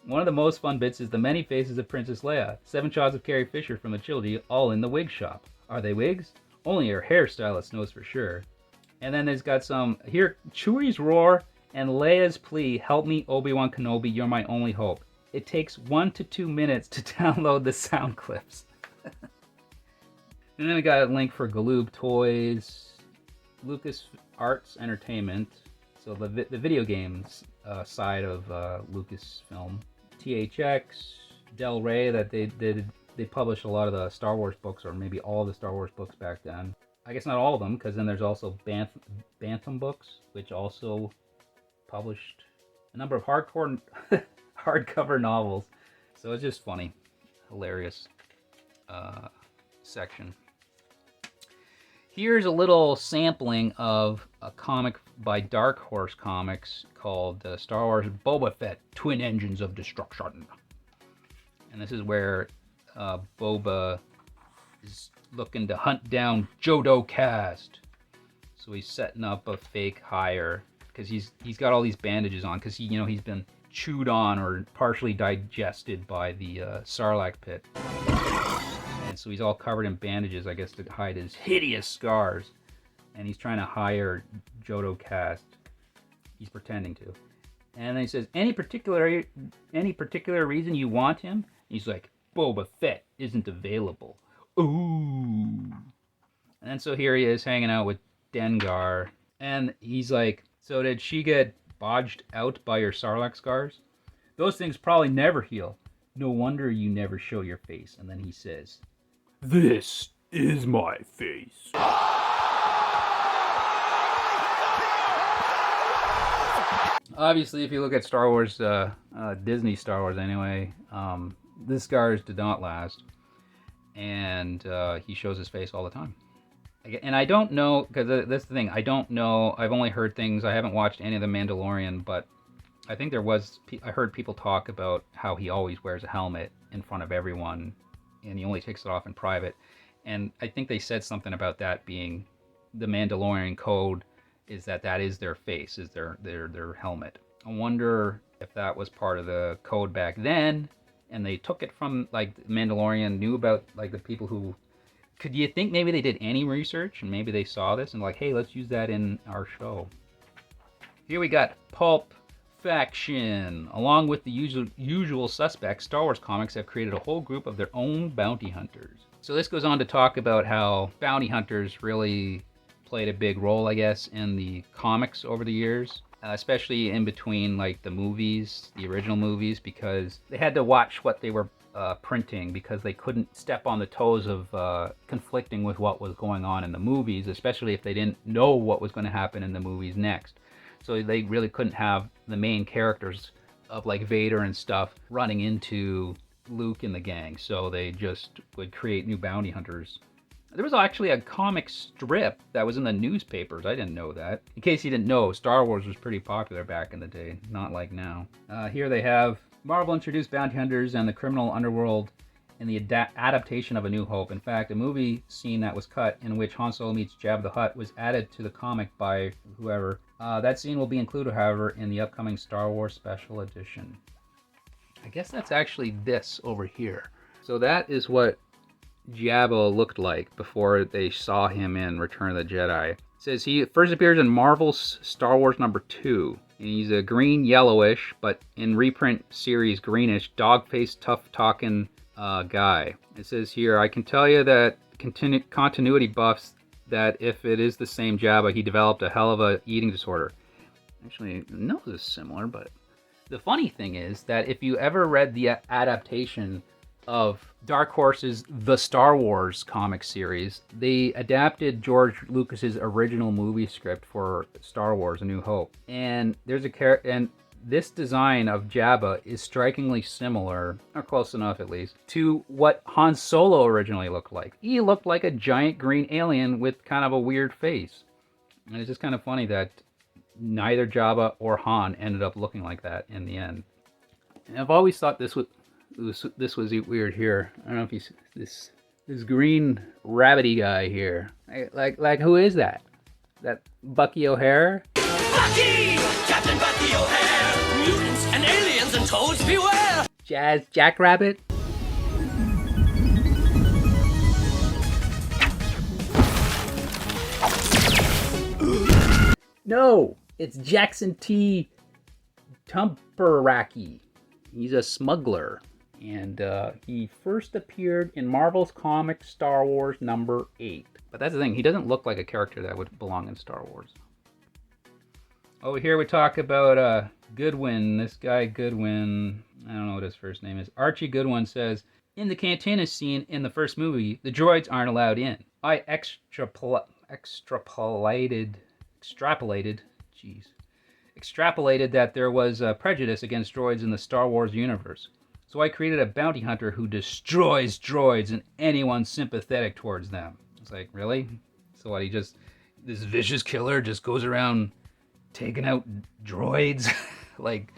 Speaker 1: One of the most fun bits is the many faces of Princess Leia. 7 shots of Carrie Fisher from the trilogy, all in the wig shop. Are they wigs? Only her hairstylist knows for sure. And then there's got some, here, Chewie's roar and Leia's plea, help me Obi-Wan Kenobi, you're my only hope. It takes 1 to 2 minutes to download the sound clips. And then we got a link for Galoob Toys, Lucas Arts Entertainment, so the video games side of Lucasfilm, THX, Del Rey, that they published a lot of the Star Wars books, or maybe all of the Star Wars books back then. I guess not all of them, because then there's also Bantam Books, which also published a number of hardcover novels. So it's just funny, hilarious section. Here's a little sampling of a comic by Dark Horse Comics called Star Wars Boba Fett, Twin Engines of Destruction. And this is where Boba is looking to hunt down Jodo Cast. So he's setting up a fake hire because he's got all these bandages on because he's been chewed on or partially digested by the Sarlacc pit. And so he's all covered in bandages, I guess, to hide his hideous scars. And he's trying to hire Jodo Cast. He's pretending to. And then he says, any particular reason you want him? And he's like, Boba Fett isn't available. Ooh. And then so here he is hanging out with Dengar. And he's like, so did she get bodged out by your Sarlacc scars? Those things probably never heal. No wonder you never show your face. And then he says, this is my face. Obviously, if you look at Star Wars, Disney Star Wars anyway, the scars did not last. And he shows his face all the time. And I don't know, because that's the thing, I don't know, I've only heard things, I haven't watched any of The Mandalorian, but I think I heard people talk about how he always wears a helmet in front of everyone, and he only takes it off in private. And I think they said something about that being the Mandalorian code, is that is their face, is their helmet. I wonder if that was part of the code back then, and they took it from, like, Mandalorian knew about, like, the people who... Could you think maybe they did any research, and maybe they saw this, and like, hey, let's use that in our show. Here we got Pulp Faction. Along with the usual suspects, Star Wars comics have created a whole group of their own bounty hunters. So this goes on to talk about how bounty hunters really played a big role, I guess, in the comics over the years. Especially in between, like, the movies, the original movies, because they had to watch what they were printing, because they couldn't step on the toes of conflicting with what was going on in the movies, especially if they didn't know what was going to happen in the movies next. So they really couldn't have the main characters of, like, Vader and stuff running into Luke and the gang, so they just would create new bounty hunters. There was actually a comic strip that was in the newspapers. I didn't know that. In case you didn't know, Star Wars was pretty popular back in the day, not like now. Here they have Marvel introduced bounty hunters and the criminal underworld in the adaptation of A New Hope. In fact, a movie scene that was cut in which Han Solo meets Jabba the Hutt was added to the comic by whoever. That scene will be included, however, in the upcoming Star Wars Special Edition. I guess that's actually this over here. So that is what Jabba looked like before they saw him in Return of the Jedi. It says he first appears in Marvel's Star Wars #2. And he's a green yellowish, but in reprint series greenish, dog-faced, tough-talking guy. It says here, I can tell you that continuity buffs that if it is the same Jabba, he developed a hell of a eating disorder. Actually, no, this is similar, but the funny thing is that if you ever read the adaptation of Dark Horse's The Star Wars comic series, they adapted George Lucas's original movie script for Star Wars: A New Hope, and there's a and this design of Jabba is strikingly similar, or close enough at least, to what Han Solo originally looked like. He looked like a giant green alien with kind of a weird face, and it's just kind of funny that neither Jabba or Han ended up looking like that in the end. And I've always thought this was weird here. I don't know if you see this green rabbity guy here. Like who is that? That Bucky O'Hare?
Speaker 4: Bucky! Captain Bucky O'Hare! Mutants and aliens and toads beware!
Speaker 1: Jazz Jackrabbit? No! It's Jackson T. Tumperaki. He's a smuggler. And he first appeared in Marvel's comic Star Wars #8. But that's the thing, he doesn't look like a character that would belong in Star Wars. Over here we talk about Goodwin. This guy Goodwin, I don't know what his first name is. Archie Goodwin says, in the cantina scene in the first movie, the droids aren't allowed in. I extrapolated that there was a prejudice against droids in the Star Wars universe. So I created a bounty hunter who destroys droids and anyone sympathetic towards them. It's like, really? So what, this vicious killer just goes around taking out droids? like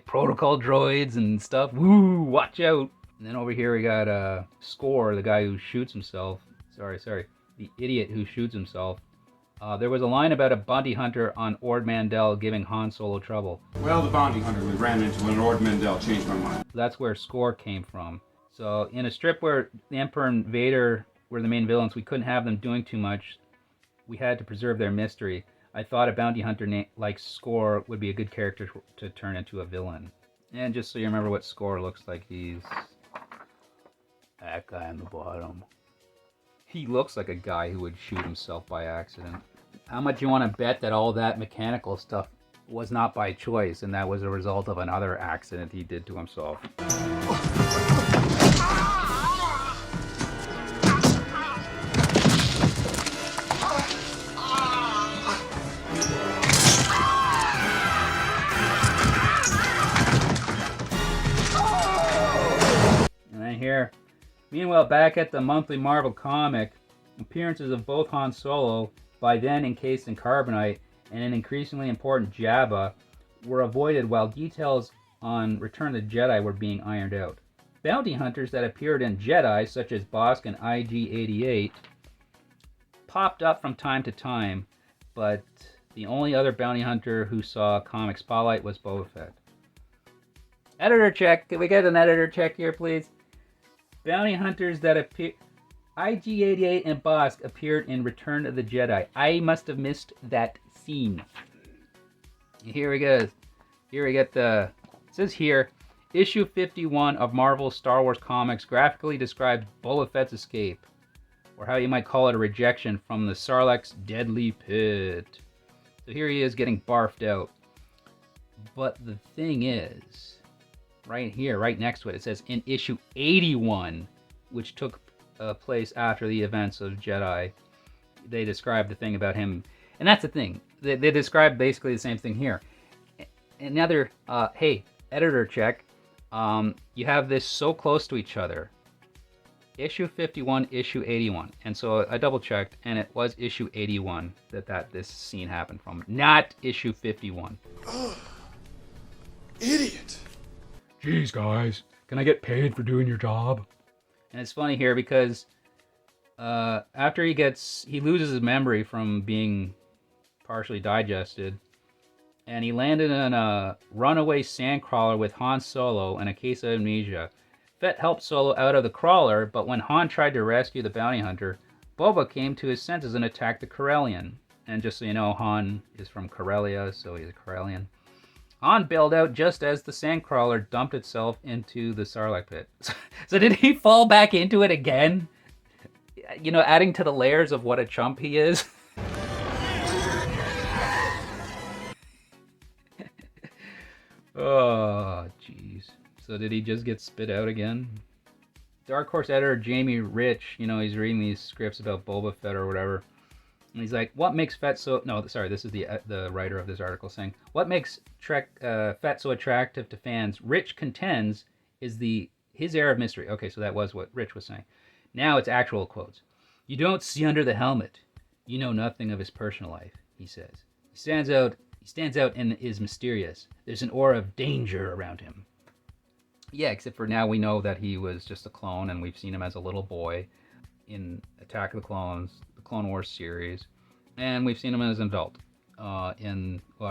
Speaker 1: protocol droids and stuff? Woo, watch out. And then over here we got Score, the guy who shoots himself. Sorry. The idiot who shoots himself. There was a line about a bounty hunter on Ord Mantell giving Han Solo trouble.
Speaker 5: Well, the bounty hunter we ran into on Ord Mantell changed my mind.
Speaker 1: That's where Score came from. So in a strip where the Emperor and Vader were the main villains, we couldn't have them doing too much. We had to preserve their mystery. I thought a bounty hunter like Score would be a good character to turn into a villain. And just so you remember what Score looks like, he's that guy on the bottom. He looks like a guy who would shoot himself by accident. How much you want to bet that all that mechanical stuff was not by choice and that was a result of another accident he did to himself? And then here, meanwhile, back at the monthly Marvel comic, appearances of both Han Solo, by then encased in carbonite, and an increasingly important Jabba, were avoided while details on Return of the Jedi were being ironed out. Bounty hunters that appeared in Jedi, such as Bosk and IG-88, popped up from time to time, but the only other bounty hunter who saw comic spotlight was Boba Fett. Editor check. Can we get an editor check here, please? Bounty hunters that appear... IG-88 and Bosk appeared in Return of the Jedi. I must have missed that scene. Here we go. Here we get the... It says here, issue 51 of Marvel's Star Wars comics graphically describes Boba Fett's escape, or how you might call it, a rejection from the Sarlacc's deadly pit. So here he is getting barfed out. But the thing is, right here, right next to it, it says in issue 81, which took place after the events of Jedi, they described the thing about him. And that's the thing. They describe basically the same thing here. Another, hey, editor check. You have this so close to each other. Issue 51, issue 81. And so I double checked, and it was issue 81 that this scene happened from, not issue 51.
Speaker 5: Ugh. Idiot.
Speaker 1: Jeez, guys, can I get paid for doing your job? And it's funny here because after he loses his memory from being partially digested, and he landed in a runaway sandcrawler with Han Solo and a case of amnesia. Fett helped Solo out of the crawler, but when Han tried to rescue the bounty hunter, Boba came to his senses and attacked the Corellian. And just so you know, Han is from Corellia, so he's a Corellian. Han bailed out just as the sandcrawler dumped itself into the Sarlacc pit. So did he fall back into it again? You know, adding to the layers of what a chump he is. Oh, jeez. So did he just get spit out again? Dark Horse editor Jamie Rich, you know, he's reading these scripts about Boba Fett or whatever. And he's like, what makes Fett so... No, sorry, this is the writer of this article saying, what makes Fett so attractive to fans, Rich contends, is his air of mystery. Okay, so that was what Rich was saying. Now it's actual quotes. You don't see under the helmet. You know nothing of his personal life, he says. He stands out and is mysterious. There's an aura of danger around him. Yeah, except for now we know that he was just a clone, and we've seen him as a little boy in Attack of the Clones, the Clone Wars series, and we've seen him as an adult or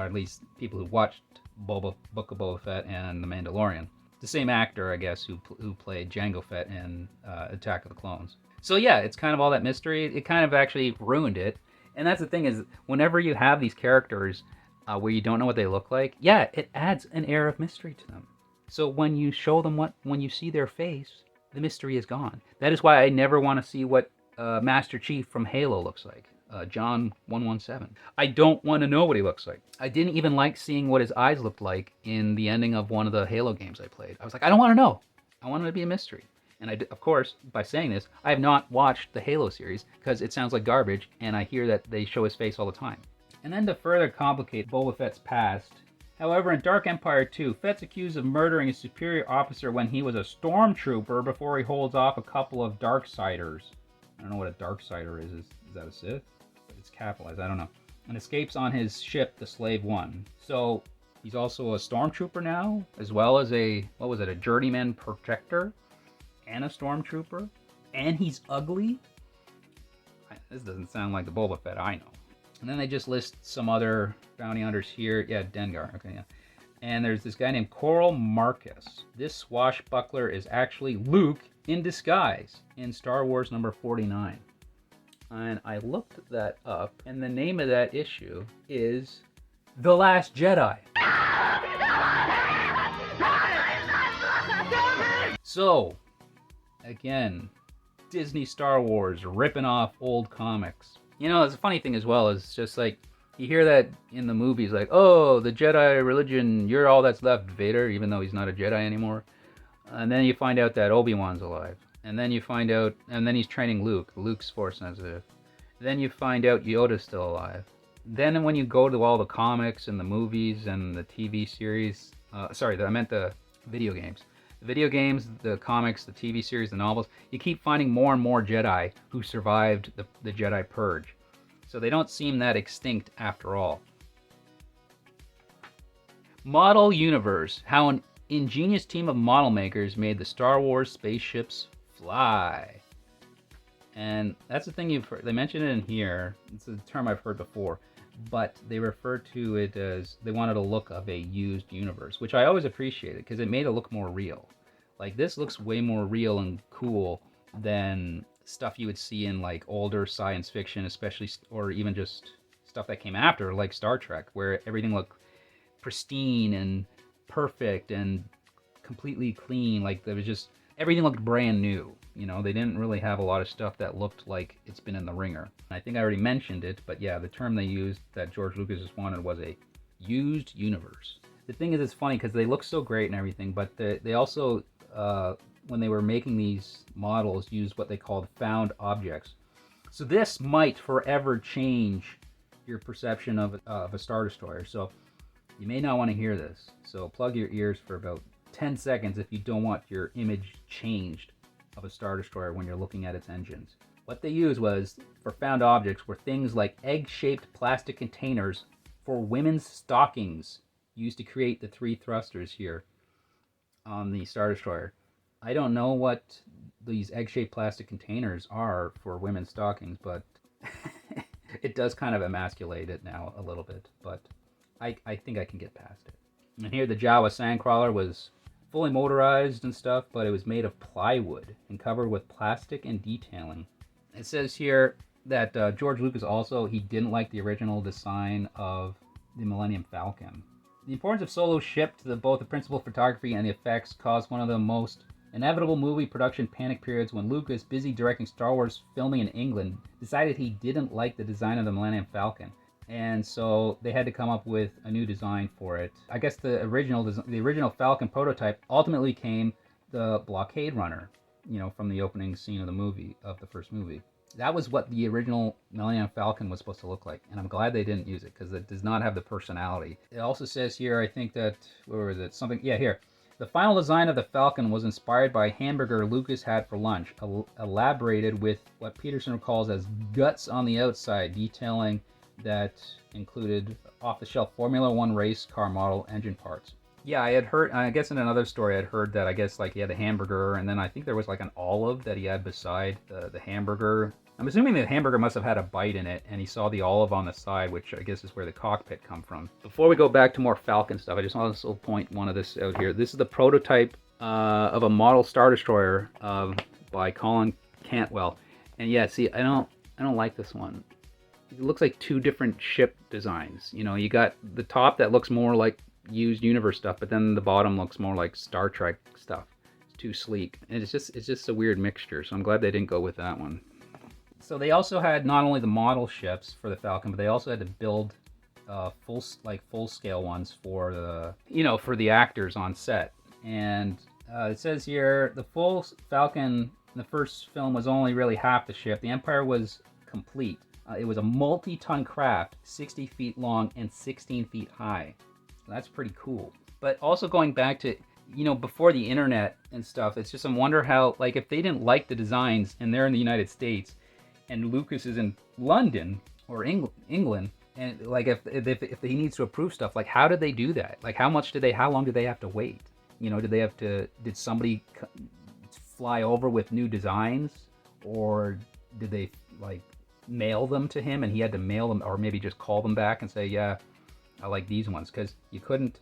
Speaker 1: at least people who watched Book of Boba Fett and The Mandalorian. The same actor, I guess, who played Jango Fett in Attack of the Clones. So yeah, it's kind of all that mystery. It kind of actually ruined it. And that's the thing is, whenever you have these characters where you don't know what they look like, yeah, it adds an air of mystery to them. So when you show them when you see their face, the mystery is gone. That is why I never want to see what Master Chief from Halo looks like. John 117. I don't want to know what he looks like. I didn't even like seeing what his eyes looked like in the ending of one of the Halo games I played. I was like, I don't want to know. I want it to be a mystery. And of course, by saying this, I have not watched the Halo series because it sounds like garbage, and I hear that they show his face all the time. And then to further complicate Boba Fett's past, however, in Dark Empire 2, Fett's accused of murdering a superior officer when he was a stormtrooper before he holds off a couple of Darksiders. I don't know what a Darksider is. Is that a Sith? It's capitalized, I don't know. And escapes on his ship, the Slave One. So he's also a stormtrooper now, as well as a journeyman protector, and a stormtrooper, and he's ugly? This doesn't sound like the Boba Fett I know. And then they just list some other bounty hunters here. Yeah, Dengar, okay, yeah. And there's this guy named Coral Marcus. This swashbuckler is actually Luke in disguise in Star Wars number 49. And I looked that up, and the name of that issue is The Last Jedi. So, again, Disney Star Wars ripping off old comics. You know, it's a funny thing as well, is just like, you hear that in the movies, like, oh, the Jedi religion, you're all that's left, Vader, even though he's not a Jedi anymore. And then you find out that Obi-Wan's alive. And then you find out, and then he's training Luke. Luke's Force sensitive. Then you find out Yoda's still alive. Then when you go to all the comics and the movies and the TV series, I meant the video games. The video games, the comics, the TV series, the novels, you keep finding more and more Jedi who survived the Jedi Purge. So they don't seem that extinct after all. Model Universe. How an ingenious team of model makers made the Star Wars spaceships fly. And that's the thing you've heard. They mention it in here. It's a term I've heard before. But they refer to it as, they wanted a look of a used universe, which I always appreciated because it made it look more real. Like, this looks way more real and cool than stuff you would see in like older science fiction, especially, or even just stuff that came after, like Star Trek, where everything looked pristine and perfect and completely clean. Like, there was just, everything looked brand new. You know, they didn't really have a lot of stuff that looked like it's been in the ringer. I think I already mentioned it, but yeah, the term they used that George Lucas just wanted was a used universe. The thing is, it's funny because they look so great and everything, but they also, when they were making these models, used what they called found objects. So this might forever change your perception of a Star Destroyer. So you may not want to hear this. So plug your ears for about 10 seconds if you don't want your image changed of a Star Destroyer when you're looking at its engines. What they used was, for found objects, were things like egg-shaped plastic containers for women's stockings used to create the 3 thrusters here on the Star Destroyer. I don't know what these egg-shaped plastic containers are for women's stockings, but it does kind of emasculate it now a little bit, but I think I can get past it. And here the Jawa Sandcrawler was fully motorized and stuff, but it was made of plywood and covered with plastic and detailing. It says here that George Lucas also, he didn't like the original design of the Millennium Falcon. The importance of Solo's ship to both the principal photography and the effects caused one of the most inevitable movie production panic periods when Lucas, busy directing Star Wars filming in England, decided he didn't like the design of the Millennium Falcon. And so they had to come up with a new design for it. I guess the original Falcon prototype ultimately came the Blockade Runner, you know, from the opening scene of the first movie. That was what the original Millennium Falcon was supposed to look like, and I'm glad they didn't use it because it does not have the personality. It also says here, I think that, where was it? Something, yeah, here. The final design of the Falcon was inspired by a hamburger Lucas had for lunch, elaborated with what Peterson recalls as guts on the outside, detailing that included off-the-shelf Formula One race car model engine parts. Yeah, I had heard, I guess in another story, I'd heard that I guess like he had a hamburger, and then I think there was like an olive that he had beside the hamburger. I'm assuming the hamburger must have had a bite in it, and he saw the olive on the side, which I guess is where the cockpit come from. Before we go back to more Falcon stuff, I just want to point one of this out here. This is the prototype of a model Star Destroyer by Colin Cantwell. And yeah, see, I don't like this one. It looks like two different ship designs. You know, you got the top that looks more like used universe stuff, but then the bottom looks more like Star Trek stuff. It's too sleek, and it's just a weird mixture. So I'm glad they didn't go with that one. So they also had not only the model ships for the Falcon, but they also had to build full scale ones for the actors on set. And it says here the full Falcon in the first film was only really half the ship. The Empire was complete. It was a multi-ton craft, 60 feet long and 16 feet high. So that's pretty cool. But also going back to, you know, before the internet and stuff, it's just I wonder how, like, if they didn't like the designs and they're in the United States and Lucas is in London or England, and like if he needs to approve stuff, like how did they do that? Like how long did they have to wait? You know, did somebody fly over with new designs, or did they like mail them to him and he had to mail them, or maybe just call them back and say, yeah, I like these ones, because you couldn't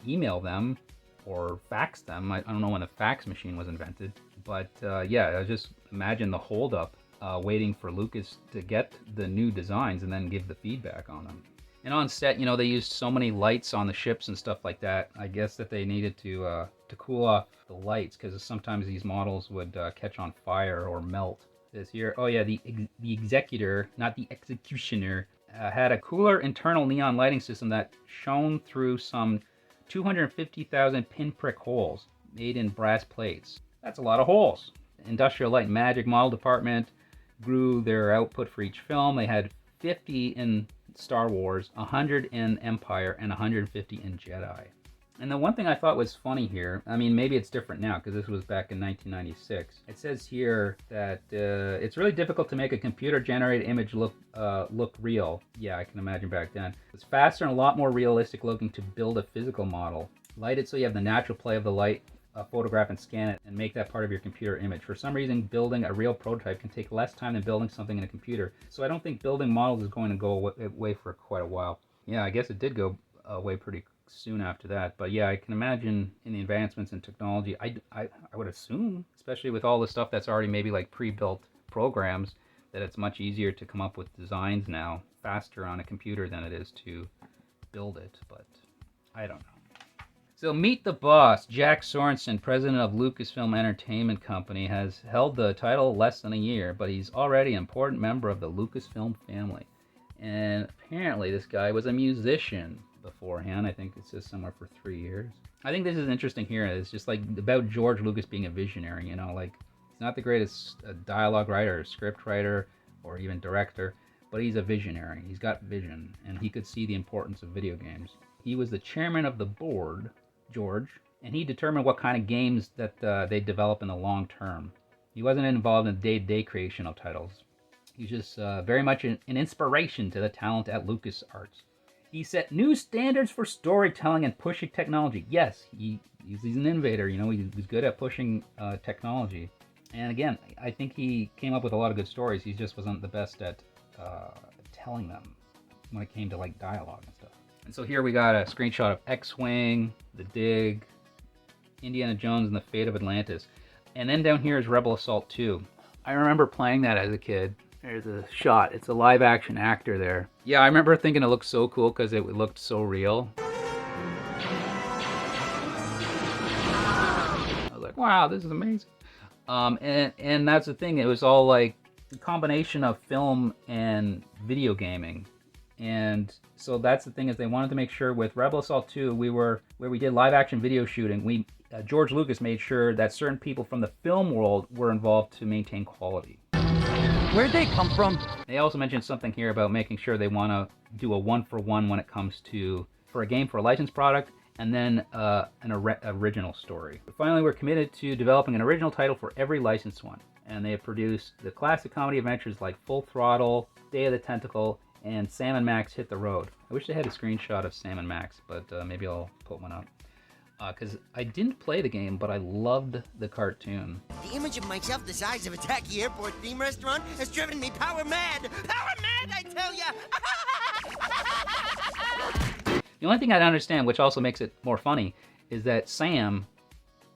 Speaker 1: email them or fax them. I don't know when the fax machine was invented, but yeah, I just imagine the holdup waiting for Lucas to get the new designs and then give the feedback on them. And on set, you know, they used so many lights on the ships and stuff like that. I guess that they needed to cool off the lights, because sometimes these models would catch on fire or melt. It says here, oh yeah, the executor, not the executioner, had a cooler internal neon lighting system that shone through some 250,000 pinprick holes made in brass plates. That's a lot of holes. Industrial Light and Magic model department grew their output for each film. They had 50 in Star Wars, 100 in Empire, and 150 in Jedi. And the one thing I thought was funny here, I mean, maybe it's different now because this was back in 1996. It says here that it's really difficult to make a computer-generated image look real. Yeah, I can imagine back then. It's faster and a lot more realistic looking to build a physical model. Light it so you have the natural play of the light, photograph and scan it, and make that part of your computer image. For some reason, building a real prototype can take less time than building something in a computer. So I don't think building models is going to go away for quite a while. Yeah, I guess it did go away pretty soon after that, but yeah, I can imagine in the advancements in technology, I would assume, especially with all the stuff that's already maybe like pre-built programs, that it's much easier to come up with designs now faster on a computer than it is to build it, but I don't know. So meet the boss. Jack Sorensen, president of Lucasfilm Entertainment Company, has held the title less than a year, but he's already an important member of the Lucasfilm family. And apparently this guy was a musician beforehand. I think it says somewhere for 3 years. I think this is interesting here. It's just like about George Lucas being a visionary, you know, like he's not the greatest dialogue writer or script writer or even director, but he's a visionary. He's got vision, and he could see the importance of video games. He was the chairman of the board, George, and he determined what kind of games that they develop in the long term. He wasn't involved in the day-to-day creation of titles. He's just very much an inspiration to the talent at LucasArts. He set new standards for storytelling and pushing technology. Yes, he's an innovator, you know, he's good at pushing technology. And again, I think he came up with a lot of good stories. He just wasn't the best at telling them when it came to like dialogue and stuff. And so here we got a screenshot of X-Wing, the Dig, Indiana Jones and the Fate of Atlantis. And then down here is Rebel Assault 2. I remember playing that as a kid. There's a shot. It's a live action actor there. Yeah, I remember thinking it looked so cool because it looked so real. I was like, wow, this is amazing. And that's the thing. It was all like a combination of film and video gaming. And so that's the thing, is they wanted to make sure with Rebel Assault 2, where we did live action video shooting, George Lucas made sure that certain people from the film world were involved to maintain quality.
Speaker 6: Where'd they come from?
Speaker 1: They also mentioned something here about making sure they want to do a 1-for-1 when it comes to, for a game for a licensed product, and then an original story. But finally, we're committed to developing an original title for every licensed one. And they have produced the classic comedy adventures like Full Throttle, Day of the Tentacle, and Sam and Max Hit the Road. I wish they had a screenshot of Sam and Max, but maybe I'll put one up. Because I didn't play the game, but I loved the cartoon.
Speaker 7: The image of myself the size of a tacky airport theme restaurant has driven me power mad! Power mad, I tell ya!
Speaker 1: The only thing I don't understand, which also makes it more funny, is that Sam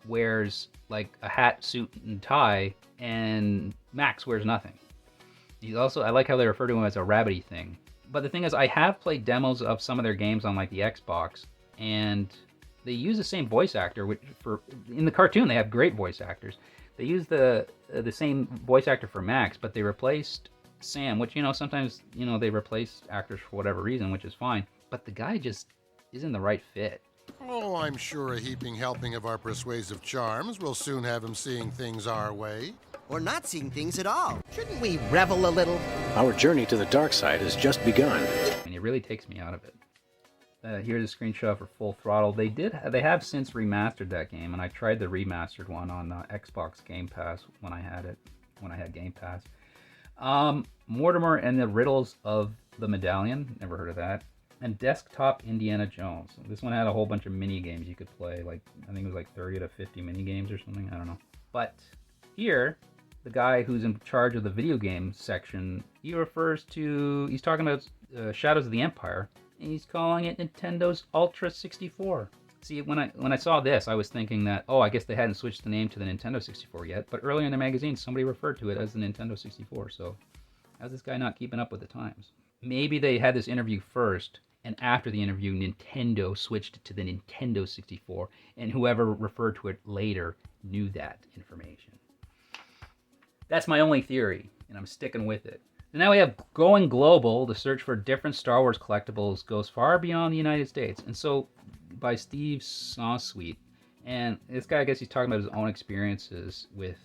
Speaker 1: wears like a hat, suit, and tie, and Max wears nothing. He's also, I like how they refer to him as a rabbity thing. But the thing is, I have played demos of some of their games on like the Xbox, and they use the same voice actor, which in the cartoon they have great voice actors. They use the same voice actor for Max, but they replaced Sam, which, you know, sometimes, you know, they replace actors for whatever reason, which is fine. But the guy just isn't the right fit.
Speaker 8: Oh, I'm sure a heaping helping of our persuasive charms will soon have him seeing things our way.
Speaker 7: Or not seeing things at all. Shouldn't we revel a little?
Speaker 9: Our journey to the dark side has just begun.
Speaker 1: And it really takes me out of it. Here's a screenshot for Full Throttle. They have since remastered that game, and I tried the remastered one on Xbox Game Pass when I had Game Pass. Mortimer and the Riddles of the Medallion, never heard of that. And Desktop Indiana Jones. This one had a whole bunch of mini games you could play, like I think it was like 30 to 50 mini games or something, I don't know. But here, the guy who's in charge of the video game section, he's talking about Shadows of the Empire, and he's calling it Nintendo's Ultra 64. See, when I saw this, I was thinking that, oh, I guess they hadn't switched the name to the Nintendo 64 yet, but earlier in the magazine, somebody referred to it as the Nintendo 64, so how's this guy not keeping up with the times? Maybe they had this interview first, and after the interview, Nintendo switched it to the Nintendo 64, and whoever referred to it later knew that information. That's my only theory, and I'm sticking with it. And now we have Going Global. The search for different Star Wars collectibles goes far beyond the United States. And so, by Steve Sansweet. And this guy, I guess he's talking about his own experiences with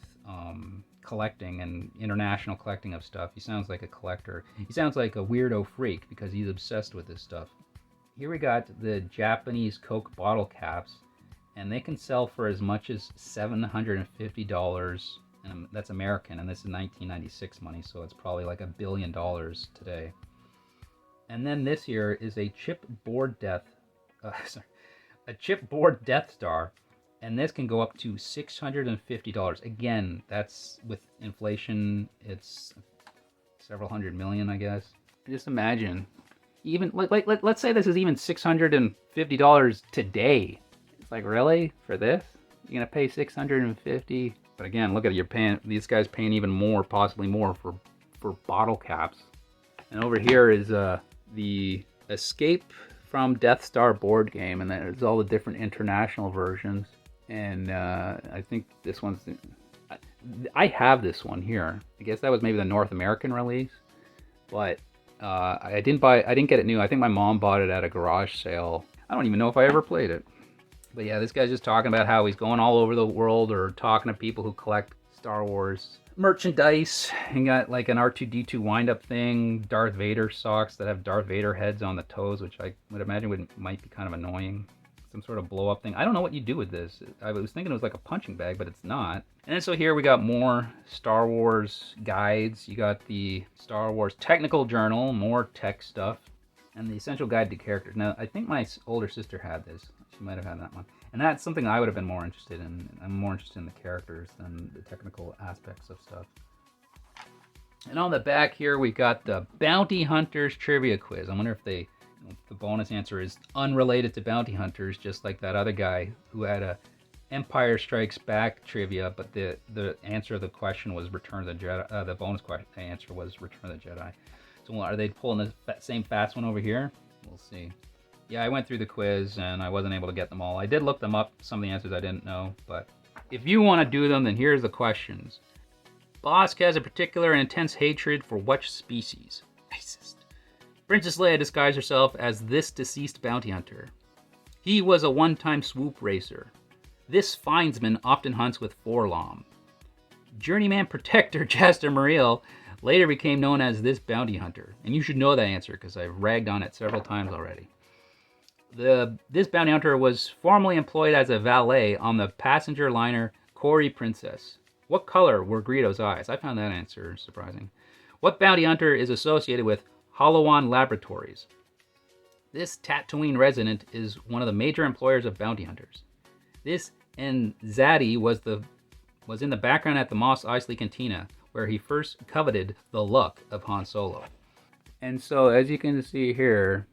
Speaker 1: collecting and international collecting of stuff. He sounds like a collector. He sounds like a weirdo freak because he's obsessed with this stuff. Here we got the Japanese Coke bottle caps, and they can sell for as much as $750. And that's American, and this is 1996 money, so it's probably like $1 billion today. And then this here is a chipboard Death Star, and this can go up to $650. Again, that's with inflation, it's several hundred million, I guess. Just imagine, even let's say this is even $650 today. It's like, really, for this? You're gonna pay $650? But again, look at it, these guys paying even more, possibly more for bottle caps. And over here is the Escape from Death Star board game, and there's all the different international versions. And I think this one's, I have this one here. I guess that was maybe the North American release, but I didn't get it new. I think my mom bought it at a garage sale. I don't even know if I ever played it. But yeah, this guy's just talking about how he's going all over the world, or talking to people who collect Star Wars merchandise. And got like an R2-D2 wind-up thing, Darth Vader socks that have Darth Vader heads on the toes, which I would imagine might be kind of annoying. Some sort of blow-up thing. I don't know what you do with this. I was thinking it was like a punching bag, but it's not. And then so here we got more Star Wars guides. You got the Star Wars Technical Journal, more tech stuff, and the Essential Guide to Characters. Now, I think my older sister had this. She might have had that one. And that's something I would have been more interested in. I'm more interested in the characters than the technical aspects of stuff. And on the back here, we got the Bounty Hunters Trivia Quiz. I wonder if the bonus answer is unrelated to Bounty Hunters, just like that other guy who had a Empire Strikes Back trivia, but the answer of the question was Return of the Jedi. The bonus question answer was Return of the Jedi. So are they pulling the same fast one over here? We'll see. Yeah, I went through the quiz and I wasn't able to get them all. I did look them up, some of the answers I didn't know, but if you want to do them, then here's the questions. Bosk has a particular and intense hatred for which species? Racist. Princess Leia disguised herself as this deceased bounty hunter. He was a one-time swoop racer. This findsman often hunts with Forlom. Journeyman protector Chester Muriel later became known as this bounty hunter. And you should know that answer because I've ragged on it several times already. This bounty hunter was formerly employed as a valet on the passenger liner Cory Princess. What color were Greedo's eyes? I found that answer surprising. What bounty hunter is associated with Holowan Laboratories? This Tatooine resident is one of the major employers of bounty hunters. This Zaddy was in the background at the Mos Eisley Cantina, where he first coveted the luck of Han Solo. And so, as you can see here,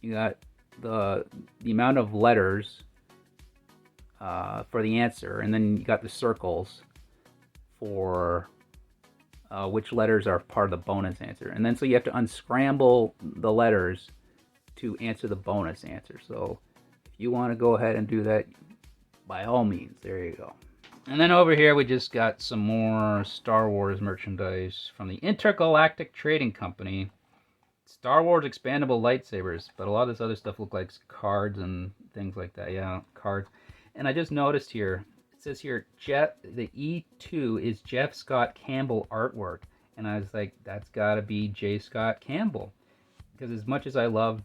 Speaker 1: you got the amount of letters for the answer, and then you got the circles for which letters are part of the bonus answer. And then so you have to unscramble the letters to answer the bonus answer. So if you want to go ahead and do that, by all means, there you go. And then over here we just got some more Star Wars merchandise from the Intergalactic Trading Company. Star Wars expandable lightsabers, but a lot of this other stuff look like cards and things like that. Yeah, cards. And I just noticed here, it says here, the E2 is Jeff Scott Campbell artwork. And I was like, that's got to be J. Scott Campbell. Because as much as I love,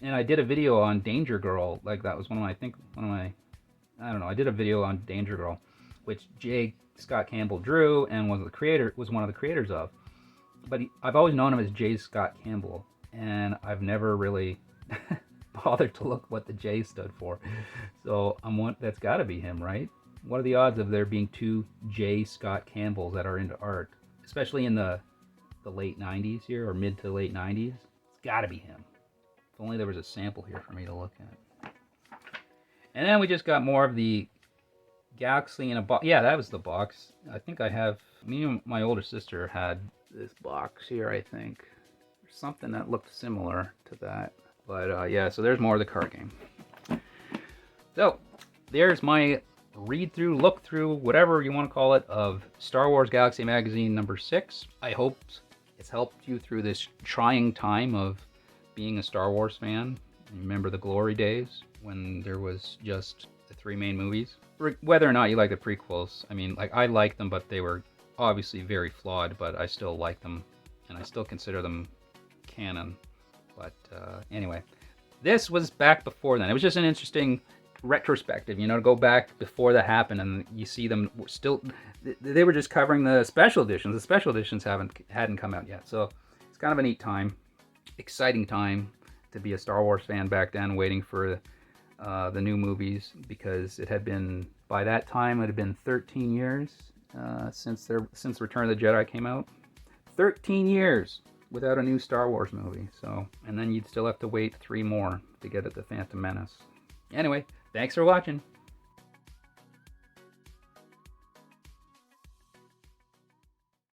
Speaker 1: and I did a video on Danger Girl, like that was I did a video on Danger Girl, which J. Scott Campbell drew and was one of the creators of. But I've always known him as J. Scott Campbell, and I've never really bothered to look what the J stood for. So that's got to be him, right? What are the odds of there being two J. Scott Campbells that are into art, especially in the late 90s here, or mid to late 90s? It's got to be him. If only there was a sample here for me to look at. And then we just got more of the Galaxy in a box. Yeah, that was the box. I think me and my older sister had this box here, I think. There's something that looked similar to that. But yeah, so there's more of the card game. So, there's my read-through, look-through, whatever you want to call it, of Star Wars Galaxy Magazine number 6. I hope it's helped you through this trying time of being a Star Wars fan. Remember the glory days when there was just the 3 main movies? Whether or not you like the prequels, I mean, like, I like them, but they were obviously very flawed, but I still like them, and I still consider them canon. But anyway, this was back before then. It was just an interesting retrospective, to go back before that happened, and you see them still. They were just covering the special editions. The special editions hadn't come out yet, so it's kind of a neat time, exciting time to be a Star Wars fan back then, waiting for the new movies, because it had been, by that time, it had been 13 years since Return of the Jedi came out. 13 years without a new Star Wars movie. So, and then you'd still have to wait 3 more to get at the Phantom Menace. Anyway, thanks for watching.